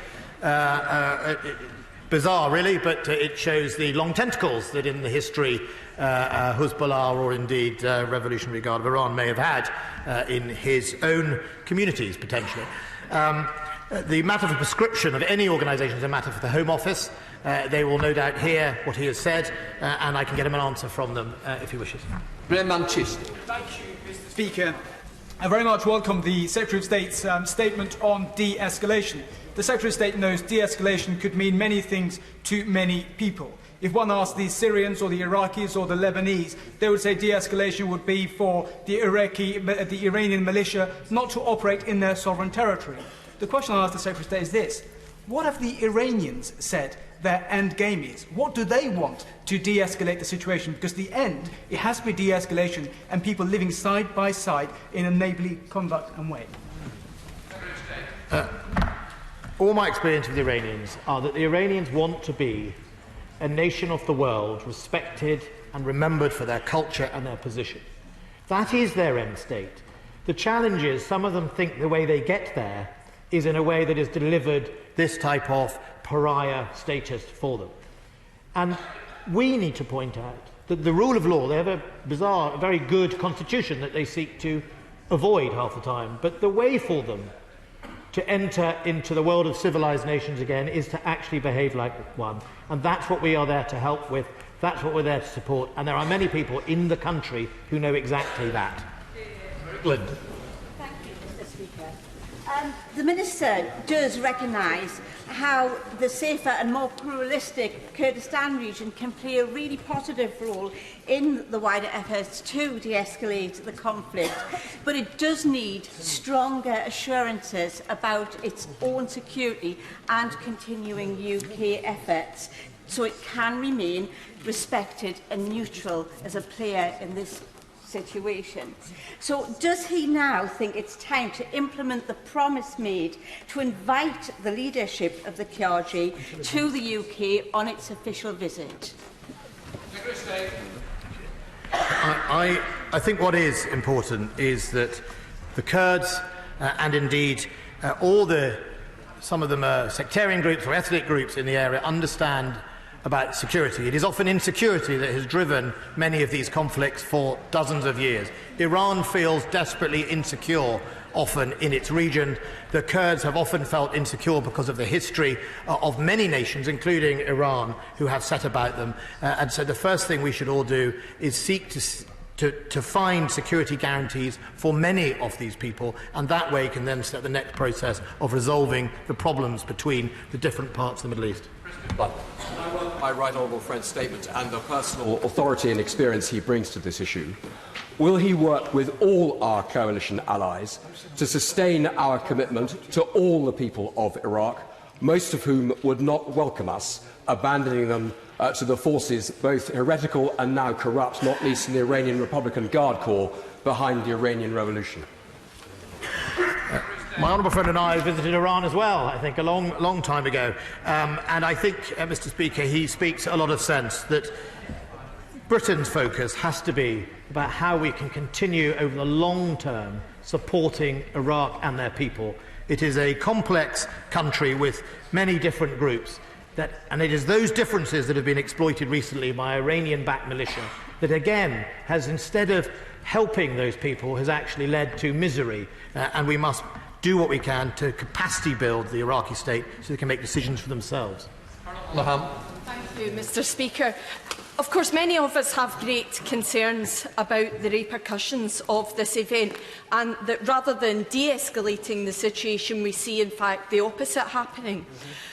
Bizarre, really, but it shows the long tentacles that in the history Hezbollah or indeed Revolutionary Guard of Iran may have had in his own communities, potentially. The matter for prescription of any organisation is a matter for the Home Office. They will no doubt hear what he has said, and I can get him an answer from them if he wishes. Manchester. Thank you, Mr. Speaker. I very much welcome the Secretary of State's statement on de-escalation. The Secretary of State knows de-escalation could mean many things to many people. If one asked the Syrians or the Iraqis or the Lebanese, they would say de-escalation would be for the Iranian militia not to operate in their sovereign territory. The question I ask the Secretary of State is this: what have the Iranians said their end game is? What do they want to de-escalate the situation? Because the end, it has to be de-escalation and people living side by side in a neighbourly conduct and way. All my experience with the Iranians are that the Iranians want to be a nation of the world respected and remembered for their culture and their position. That is their end state. The challenge is some of them think the way they get there is in a way that has delivered this type of pariah status for them. And we need to point out that the rule of law, they have a bizarre, a very good constitution that they seek to avoid half the time, but the way for them to enter into the world of civilised nations again is to actually behave like one. And that's what we are there to help with, that's what we're there to support, and there are many people in the country who know exactly that. England. Thank you, Mr. Speaker. The Minister does recognise how the safer and more pluralistic Kurdistan region can play a really positive role in the wider efforts to de-escalate the conflict, but it does need stronger assurances about its own security and continuing UK efforts, so it can remain respected and neutral as a player in this situation. So does he now think it's time to implement the promise made to invite the leadership of the KRG to the UK on its official visit? I think what is important is that the Kurds and indeed some of them are sectarian groups or ethnic groups in the area understand about security. It is often insecurity that has driven many of these conflicts for dozens of years. Iran feels desperately insecure often in its region. The Kurds have often felt insecure because of the history of many nations, including Iran, who have set about them. And so the first thing we should all do is seek to find security guarantees for many of these people, and that way can then set the next process of resolving the problems between the different parts of the Middle East. My right honourable friend's statement and the personal authority and experience he brings to this issue, will he work with all our coalition allies to sustain our commitment to all the people of Iraq, most of whom would not welcome us, abandoning them to the forces, both heretical and now corrupt, not least in the Iranian Republican Guard Corps, behind the Iranian Revolution? My honourable friend and I visited Iran as well, I think, a long time ago. And I think, Mr. Speaker, he speaks a lot of sense that Britain's focus has to be about how we can continue over the long term supporting Iraq and their people. It is a complex country with many different groups, and it is those differences that have been exploited recently by Iranian-backed militia that, again, has, instead of helping those people, has actually led to misery. And we must do what we can to capacity build the Iraqi state so they can make decisions for themselves. Thank you, Mr. Speaker. Of course, many of us have great concerns about the repercussions of this event, and that rather than de-escalating the situation, we see, in fact, the opposite happening.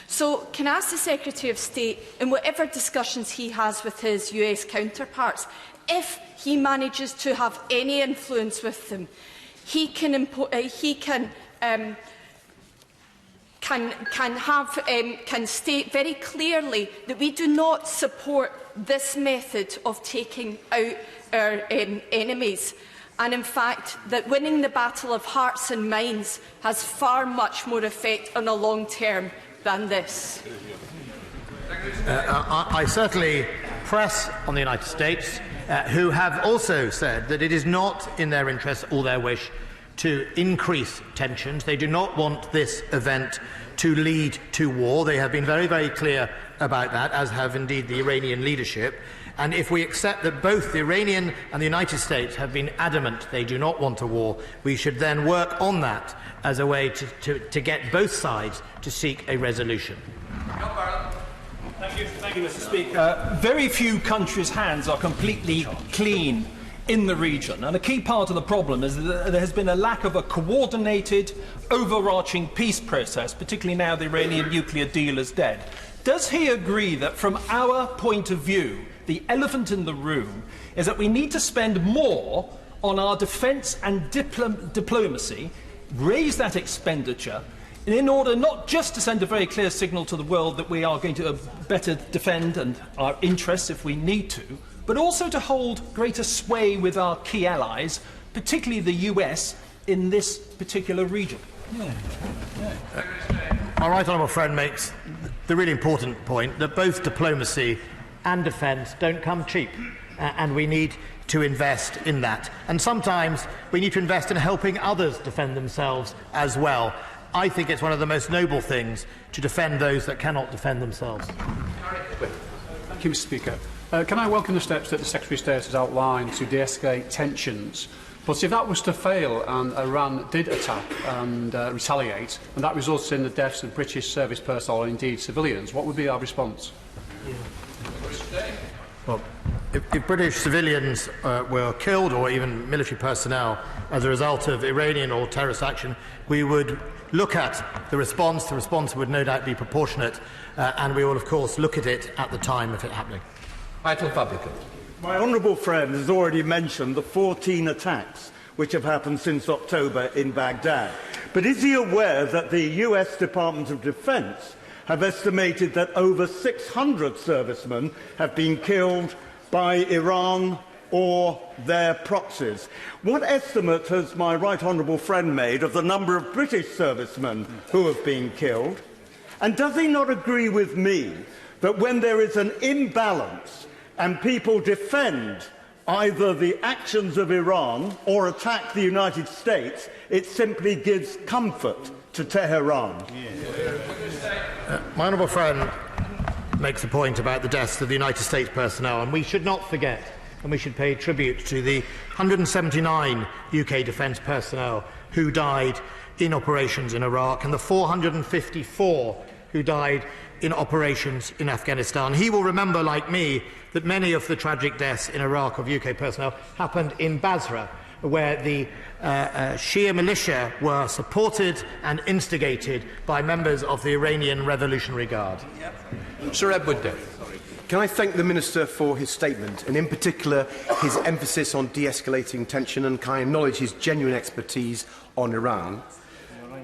So, can I ask the Secretary of State, in whatever discussions he has with his US counterparts, if he manages to have any influence with them, he can state very clearly that we do not support this method of taking out our enemies, and in fact that winning the battle of hearts and minds has far much more effect on the long term than this. I certainly press on the United States, who have also said that it is not in their interest or their wish to increase tensions. They do not want this event to lead to war. They have been very, very clear about that, as have indeed the Iranian leadership. And if we accept that both the Iranian and the United States have been adamant they do not want a war, we should then work on that as a way to get both sides to seek a resolution. Thank you, Mr. Speaker. Very few countries' hands are completely clean in the region, and a key part of the problem is that there has been a lack of a coordinated, overarching peace process, particularly now the Iranian nuclear deal is dead. Does he agree that, from our point of view, the elephant in the room is that we need to spend more on our defence and diplomacy, raise that expenditure, in order not just to send a very clear signal to the world that we are going to better defend and our interests if we need to, but also to hold greater sway with our key allies, particularly the US, in this particular region? My right honourable friend makes the really important point that both diplomacy and defence don't come cheap. and we need to invest in that. And sometimes we need to invest in helping others defend themselves as well. I think it's one of the most noble things to defend those that cannot defend themselves. Thank you, Mr. Speaker. Can I welcome the steps that the Secretary of State has outlined to de-escalate tensions? But if that was to fail and Iran did attack and retaliate, and that results in the deaths of British service personnel and indeed civilians, what would be our response? Well, if British civilians were killed, or even military personnel, as a result of Iranian or terrorist action, we would look at the response. The response would no doubt be proportionate, and we will, of course, look at it at the time of it happening. My honourable friend has already mentioned the 14 attacks which have happened since October in Baghdad. But is he aware that the US Department of Defence have estimated that over 600 servicemen have been killed by Iran or their proxies? What estimate has my right honourable friend made of the number of British servicemen who have been killed? And does he not agree with me that when there is an imbalance and people defend either the actions of Iran or attack the United States, it simply gives comfort to Tehran? My honourable friend makes a point about the deaths of the United States personnel, and we should not forget, and we should pay tribute to the 179 UK defence personnel who died in operations in Iraq and the 454 who died in operations in Afghanistan. He will remember, like me, that many of the tragic deaths in Iraq of UK personnel happened in Basra, where the Shia militia were supported and instigated by members of the Iranian Revolutionary Guard. Sir Edward, can I thank the Minister for his statement, and in particular his emphasis on de-escalating tension, and can I acknowledge his genuine expertise on Iran?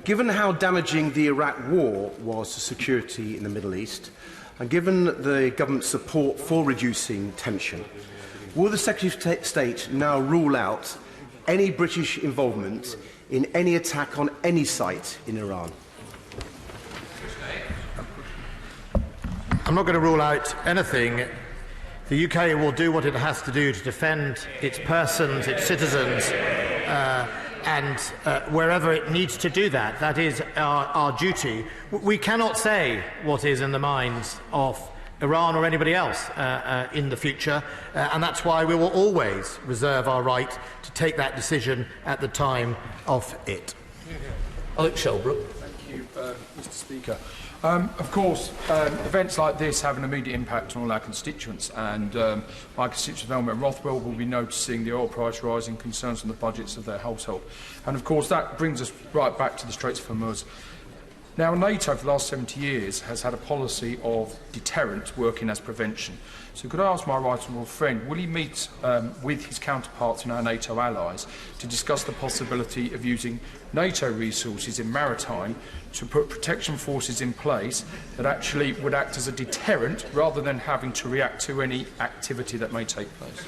Given how damaging the Iraq war was to security in the Middle East, and given the government's support for reducing tension, will the Secretary of State now rule out any British involvement in any attack on any site in Iran? I'm not going to rule out anything. The UK will do what it has to do to defend its persons, its citizens, and wherever it needs to do that. That is our duty. We cannot say what is in the minds of Iran or anybody else in the future, and that's why we will always reserve our right to take that decision at the time of it. Alex Shelbrook. Thank you, Mr. Speaker. Of course, events like this have an immediate impact on all our constituents, and my constituent Elmer Rothwell will be noticing the oil price rising, concerns on the budgets of their household. And of course, that brings us right back to the Straits of Hormuz. Now, NATO for the last 70 years has had a policy of deterrent working as prevention. So could I ask my right honourable friend, will he meet with his counterparts in our NATO allies to discuss the possibility of using NATO resources in maritime to put protection forces in place that actually would act as a deterrent rather than having to react to any activity that may take place?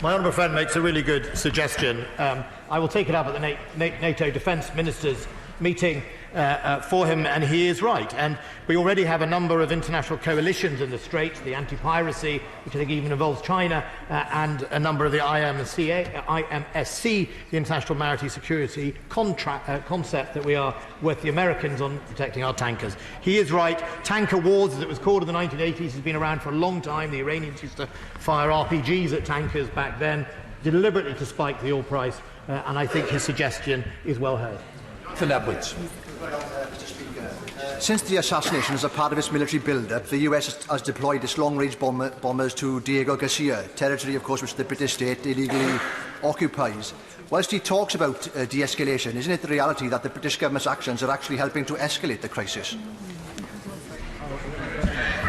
My honourable friend makes a really good suggestion. I will take it up at the NATO Defence Ministers meeting for him, and he is right. And we already have a number of international coalitions in the Straits, the anti-piracy, which I think even involves China, and a number of the IMSC, the International Maritime Security concept that we are with the Americans on protecting our tankers. He is right. Tanker wars, as it was called in the 1980s, has been around for a long time. The Iranians used to fire RPGs at tankers back then, deliberately to spike the oil price, and I think his suggestion is well heard. Since the assassination, as a part of its military build-up, the US has deployed its long-range bombers to Diego Garcia, territory, of course, which the British state illegally occupies. Whilst he talks about de-escalation, isn't it the reality that the British government's actions are actually helping to escalate the crisis?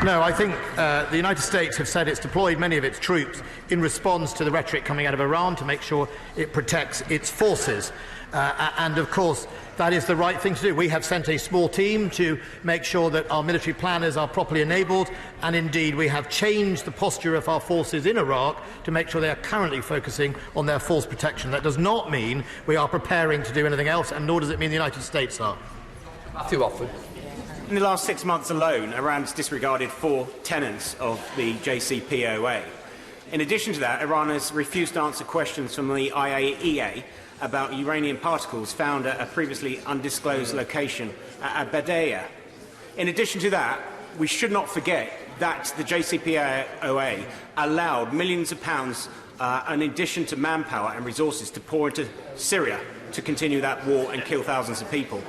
No, I think the United States have said it's deployed many of its troops in response to the rhetoric coming out of Iran to make sure it protects its forces. And, of course, that is the right thing to do. We have sent a small team to make sure that our military planners are properly enabled, and indeed we have changed the posture of our forces in Iraq to make sure they are currently focusing on their force protection. That does not mean we are preparing to do anything else, and nor does it mean the United States are. Matthew Offord. In the last 6 months alone, Iran has disregarded 4 tenets of the JCPOA. In addition to that, Iran has refused to answer questions from the IAEA about uranium particles found at a previously undisclosed location at Badaya. In addition to that, we should not forget that the JCPOA allowed millions of pounds in addition to manpower and resources to pour into Syria to continue that war and kill thousands of people.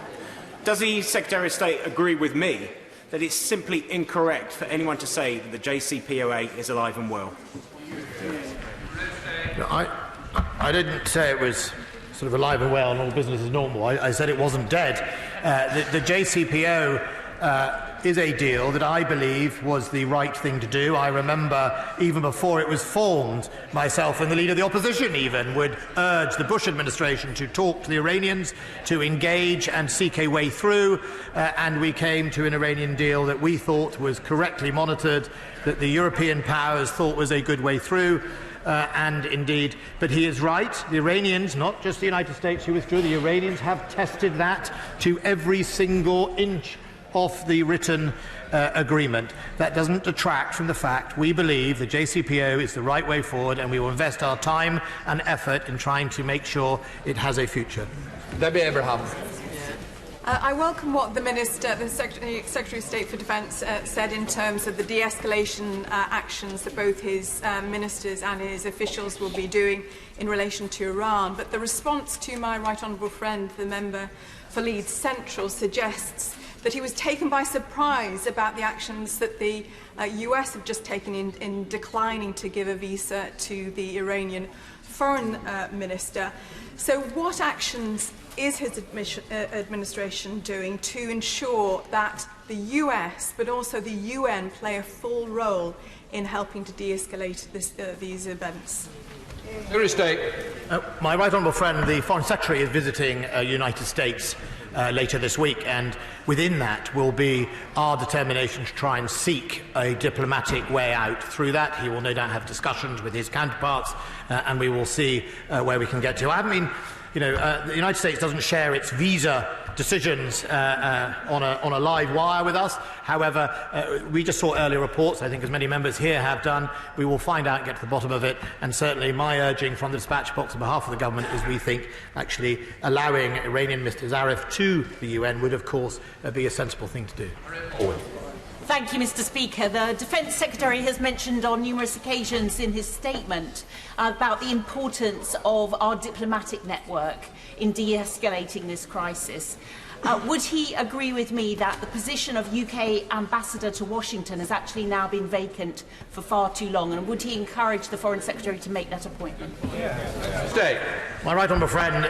Does the Secretary of State agree with me that it's simply incorrect for anyone to say that the JCPOA is alive and well? No, I didn't say it was sort of alive and well and all business as normal. I said it wasn't dead. The JCPO is a deal that I believe was the right thing to do. I remember even before it was formed, myself and the Leader of the Opposition even would urge the Bush administration to talk to the Iranians, to engage and seek a way through, and we came to an Iranian deal that we thought was correctly monitored, that the European powers thought was a good way through. And indeed, but he is right, the Iranians, not just the United States who withdrew, the Iranians have tested that to every single inch of the written agreement. That doesn't detract from the fact we believe the JCPO is the right way forward, and we will invest our time and effort in trying to make sure it has a future. Debbie Abraham. I welcome what the Minister, the Secretary of State for Defence, said in terms of the de-escalation actions that both his ministers and his officials will be doing in relation to Iran. But the response to my right honourable friend, the member for Leeds Central, suggests that he was taken by surprise about the actions that the US have just taken in declining to give a visa to the Iranian foreign minister. So what actions is his administration doing to ensure that the US, but also the UN, play a full role in helping to de-escalate these events? My right honourable friend, the Foreign Secretary, is visiting the United States later this week, and within that will be our determination to try and seek a diplomatic way out through that. He will no doubt have discussions with his counterparts, and we will see where we can get to. I haven't been, the United States doesn't share its visa decisions on a live wire with us. However, we just saw earlier reports, I think as many members here have done. We will find out and get to the bottom of it, and certainly my urging from the dispatch box on behalf of the government is we think actually allowing Iranian Mr Zarif to the UN would of course be a sensible thing to do. Thank you, Mr Speaker. The Defence Secretary has mentioned on numerous occasions in his statement about the importance of our diplomatic network in de-escalating this crisis. Would he agree with me that the position of UK Ambassador to Washington has actually now been vacant for far too long, and would he encourage the Foreign Secretary to make that appointment? Stay. My right honourable friend,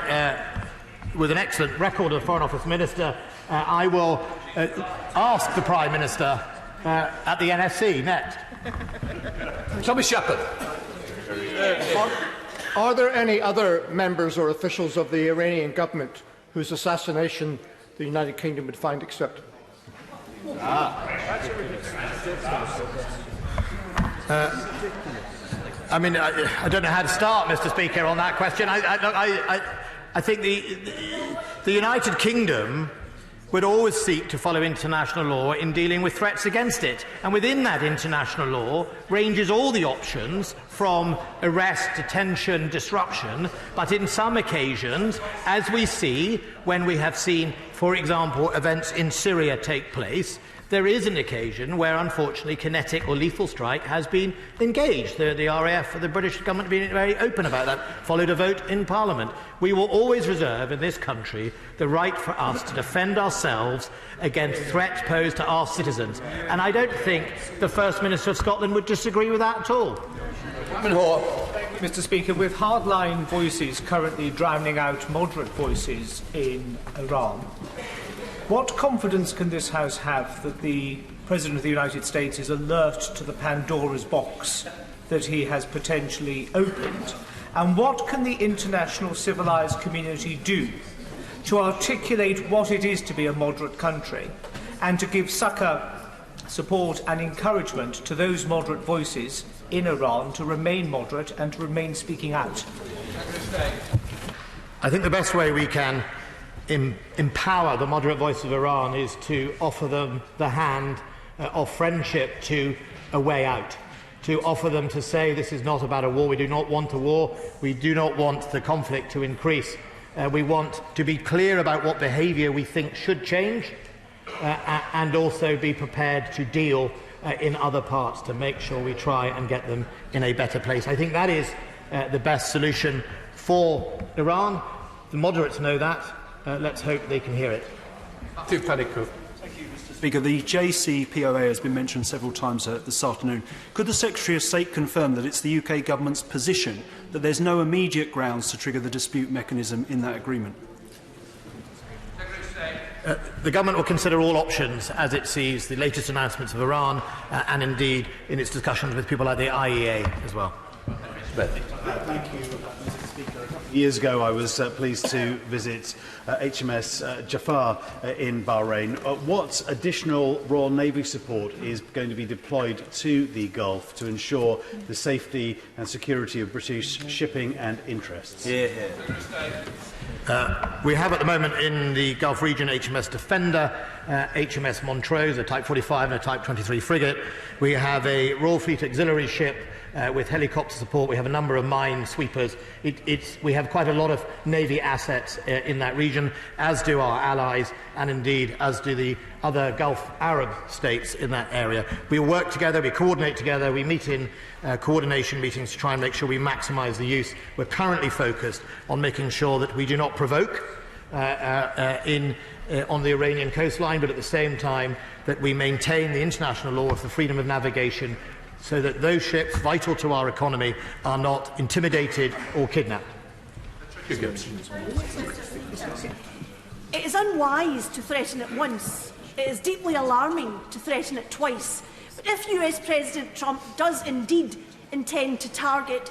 with an excellent record of Foreign Office Minister, I will ask the Prime Minister at the NSC next. Thomas Shepherd. Are there any other members or officials of the Iranian government whose assassination the United Kingdom would find acceptable? I mean, I don't know how to start, Mr Speaker, on that question. I think the United Kingdom would always seek to follow international law in dealing with threats against it. And within that international law ranges all the options from arrest, detention, disruption, but in some occasions, as we see when we have seen, for example, events in Syria take place, there is an occasion where, unfortunately, kinetic or lethal strike has been engaged. The RAF, the British government, have been very open about that, followed a vote in Parliament. We will always reserve in this country the right for us to defend ourselves against threats posed to our citizens. And I don't think the First Minister of Scotland would disagree with that at all. Mr Speaker, with hardline voices currently drowning out moderate voices in Iran, what confidence can this House have that the President of the United States is alert to the Pandora's box that he has potentially opened? And what can the international civilised community do to articulate what it is to be a moderate country and to give succour, support and encouragement to those moderate voices in Iran to remain moderate and to remain speaking out? I think the best way we can empower the moderate voice of Iran is to offer them the hand of friendship to a way out, to offer them to say this is not about a war. We do not want a war. We do not want the conflict to increase. We want to be clear about what behaviour we think should change and also be prepared to deal in other parts to make sure we try and get them in a better place. I think that is the best solution for Iran. The moderates know that. Let's hope they can hear it. Speaker, the JCPOA has been mentioned several times this afternoon. Could the Secretary of State confirm that it's the UK Government's position that there's no immediate grounds to trigger the dispute mechanism in that agreement? The Government will consider all options as it sees the latest announcements of Iran and indeed in its discussions with people like the IEA as well. Thank you, Mr. Speaker. A couple of years ago, I was pleased to visit HMS Jafar in Bahrain. What additional Royal Navy support is going to be deployed to the Gulf to ensure the safety and security of British shipping and interests? We have at the moment in the Gulf region HMS Defender, HMS Montrose, a Type 45 and a Type 23 frigate. We have a Royal Fleet auxiliary ship with helicopter support. We have a number of mine sweepers. We have quite a lot of Navy assets in that region, as do our allies, and indeed as do the other Gulf Arab states in that area. We work together, we coordinate together, we meet in coordination meetings to try and make sure we maximise the use. We're currently focused on making sure that we do not provoke on the Iranian coastline, but at the same time that we maintain the international law for freedom of navigation so that those ships vital to our economy are not intimidated or kidnapped. It is unwise to threaten it once. It is deeply alarming to threaten it twice. But if US President Trump does indeed intend to target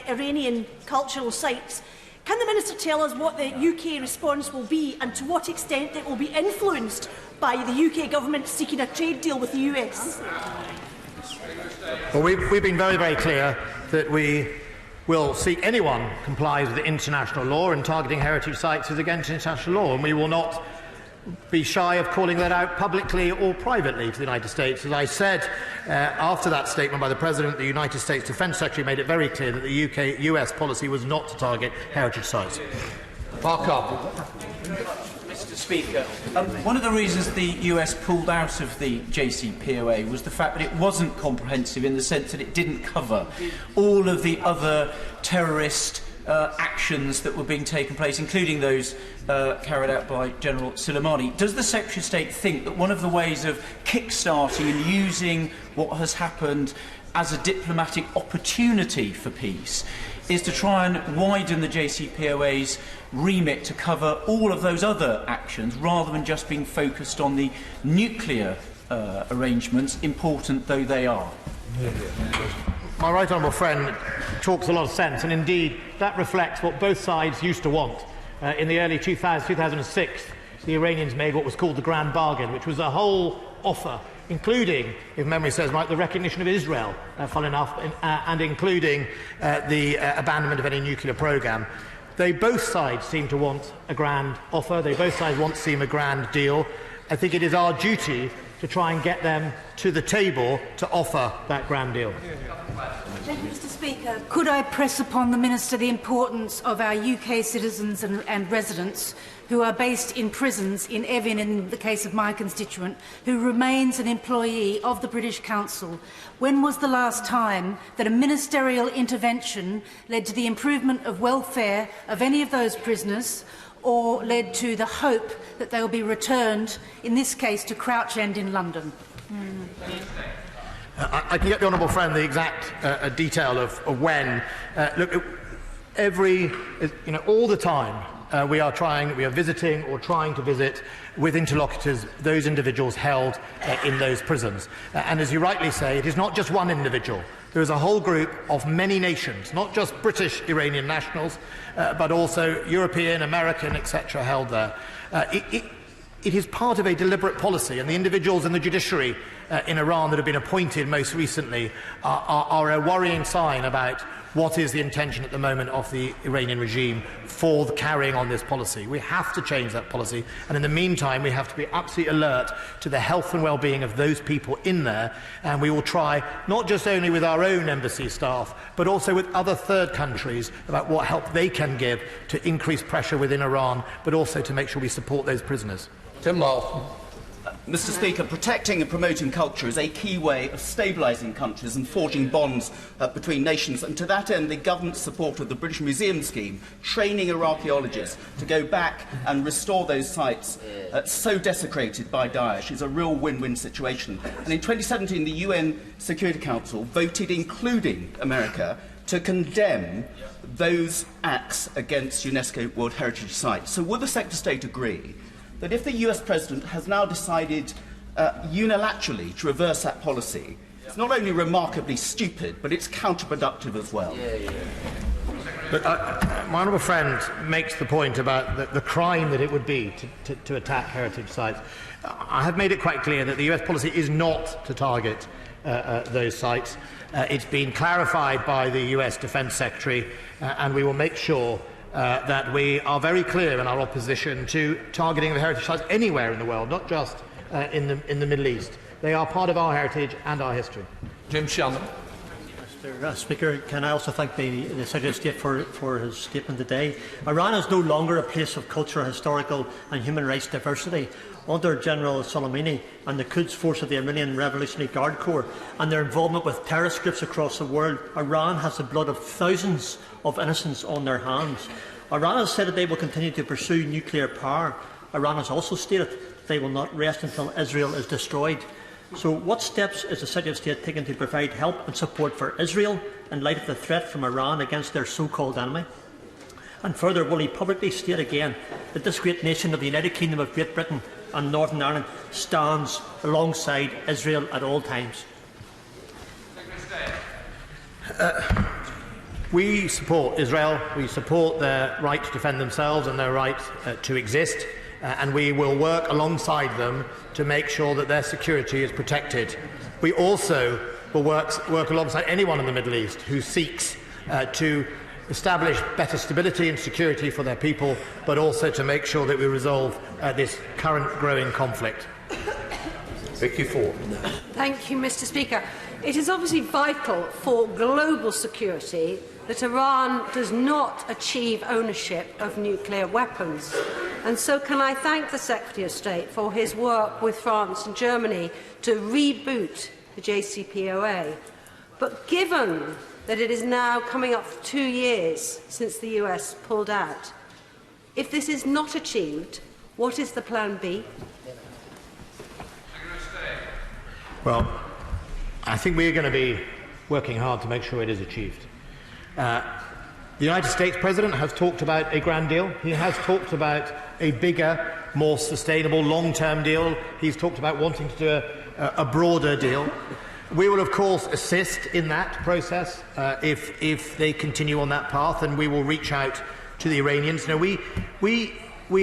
Iranian cultural sites, can the Minister tell us what the UK response will be and to what extent it will be influenced by the UK government seeking a trade deal with the US? Well, we've been very, very clear that we will seek anyone who complies with the international law, and targeting heritage sites is against international law, and we will not be shy of calling that out publicly or privately to the United States. As I said after that statement by the President, the United States Defence Secretary made it very clear that the US policy was not to target heritage sites. Mr. Speaker, one of the reasons the US pulled out of the JCPOA was the fact that it wasn't comprehensive in the sense that it didn't cover all of the other terrorist actions that were being taken place, including those carried out by General Soleimani. Does the Secretary of State think that one of the ways of kick-starting and using what has happened as a diplomatic opportunity for peace is to try and widen the JCPOA's remit to cover all of those other actions rather than just being focused on the nuclear arrangements, important though they are? My right honourable friend talks a lot of sense, and indeed that reflects what both sides used to want. In the early 2006, the Iranians made what was called the Grand Bargain, which was a whole offer, including, if memory serves right, the recognition of Israel, funnily enough, and including the abandonment of any nuclear programme. Both sides seem to want a grand offer. Both sides want to see a grand deal. I think it is our duty to try and get them to the table to offer that grand deal. Thank you, Mr. Speaker. Could I press upon the Minister the importance of our UK citizens and residents who are based in prisons in Evin, in the case of my constituent, who remains an employee of the British Council? When was the last time that a ministerial intervention led to the improvement of welfare of any of those prisoners, or led to the hope that they will be returned, in this case, to Crouch End in London? I can get the honourable friend the exact detail of when. Look, all the time we are visiting or trying to visit with interlocutors those individuals held in those prisons. And as you rightly say, it is not just one individual. There is a whole group of many nations, not just British Iranian nationals, but also European, American, etc., held there. It is part of a deliberate policy, and the individuals in the judiciary in Iran that have been appointed most recently are a worrying sign about what is the intention at the moment of the Iranian regime for carrying on this policy. We have to change that policy, and in the meantime we have to be absolutely alert to the health and well-being of those people in there, and we will try not just only with our own embassy staff but also with other third countries about what help they can give to increase pressure within Iran, but also to make sure we support those prisoners. Tim Lawson. Mr. Speaker, protecting and promoting culture is a key way of stabilising countries and forging bonds between nations, and to that end the government's support of the British Museum scheme, training archaeologists to go back and restore those sites so desecrated by Daesh, is a real win-win situation. And in 2017 the UN Security Council voted, including America, to condemn those acts against UNESCO World Heritage Sites. So would the Secretary of State agree that if the US President has now decided unilaterally to reverse that policy, it's not only remarkably stupid, but it's counterproductive as well? But, my honourable friend makes the point about the crime that it would be to attack heritage sites. I have made it quite clear that the US policy is not to target those sites. It's been clarified by the US Defence Secretary, and we will make sure that we are very clear in our opposition to targeting of heritage sites anywhere in the world, not just in the Middle East. They are part of our heritage and our history. Jim Shannon. Mr. Speaker, can I also thank the Secretary of State for his statement today. Iran is no longer a place of cultural, historical and human rights diversity. Under General Soleimani and the Quds Force of the Iranian Revolutionary Guard Corps and their involvement with terrorist groups across the world, Iran has the blood of thousands of innocents on their hands. Iran has said that they will continue to pursue nuclear power. Iran has also stated that they will not rest until Israel is destroyed. So what steps is the Secretary of State taking to provide help and support for Israel in light of the threat from Iran against their so-called enemy? And further, will he publicly state again that this great nation of the United Kingdom of Great Britain and Northern Ireland stands alongside Israel at all times? We support Israel. We support their right to defend themselves and their right to exist, and we will work alongside them to make sure that their security is protected. We also will work alongside anyone in the Middle East who seeks to establish better stability and security for their people, but also to make sure that we resolve this current growing conflict. Vicky Ford. Thank you, Mr. Speaker. It is obviously vital for global security that Iran does not achieve ownership of nuclear weapons. And so can I thank the Secretary of State for his work with France and Germany to reboot the JCPOA. But given that it is now coming up for 2 years since the US pulled out, if this is not achieved, what is the plan B? Well, I think we're going to be working hard to make sure it is achieved. The United States President has talked about a grand deal. He has talked about a bigger, more sustainable, long-term deal. He's talked about wanting to do a broader deal. We will, of course, assist in that process if they continue on that path, and we will reach out to the Iranians. Now, we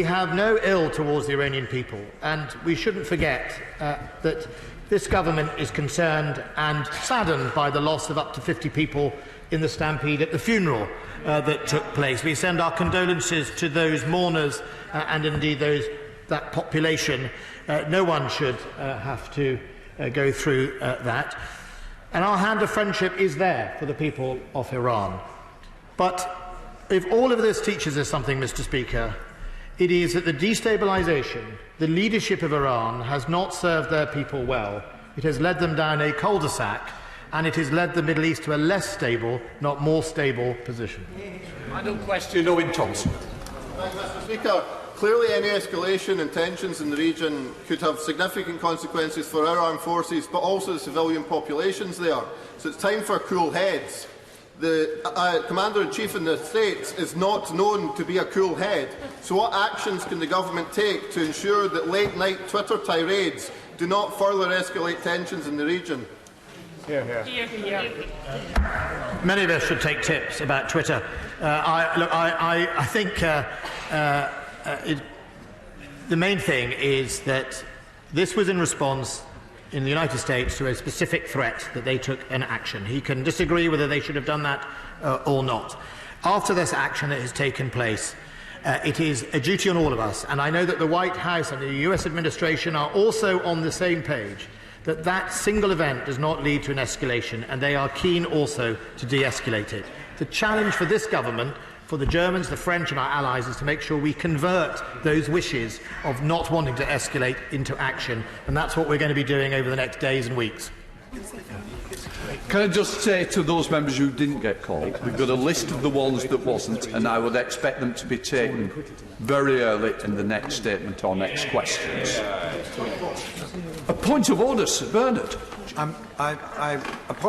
have no ill towards the Iranian people, and we shouldn't forget that this government is concerned and saddened by the loss of up to 50 people in the stampede at the funeral that took place. We send our condolences to those mourners and indeed that population. No one should have to go through that. And our hand of friendship is there for the people of Iran. But if all of this teaches us something, Mr. Speaker, it is that the destabilisation, the leadership of Iran has not served their people well. It has led them down a cul-de-sac, and it has led the Middle East to a less stable, not more stable position. Final question, Owen Thompson. Thank you, Mr. Speaker. Clearly, any escalation in tensions in the region could have significant consequences for our armed forces, but also the civilian populations there. So it's time for cool heads. The Commander-in-Chief in the States is not known to be a cool head. So what actions can the government take to ensure that late-night Twitter tirades do not further escalate tensions in the region? Hear, hear. Many of us should take tips about Twitter. I think the main thing is that this was in response in the United States to a specific threat that they took an action. He can disagree whether they should have done that or not. After this action that has taken place, it is a duty on all of us, and I know that the White House and the US administration are also on the same page, that that single event does not lead to an escalation, and they are keen also to de-escalate it. The challenge for this government, for the Germans, the French and our allies, is to make sure we convert those wishes of not wanting to escalate into action, and that's what we're going to be doing over the next days and weeks. Can I just say to those members who didn't get called, we've got a list of the ones that wasn't, and I would expect them to be taken very early in the next statement or next questions. A point of order, Sir Bernard. I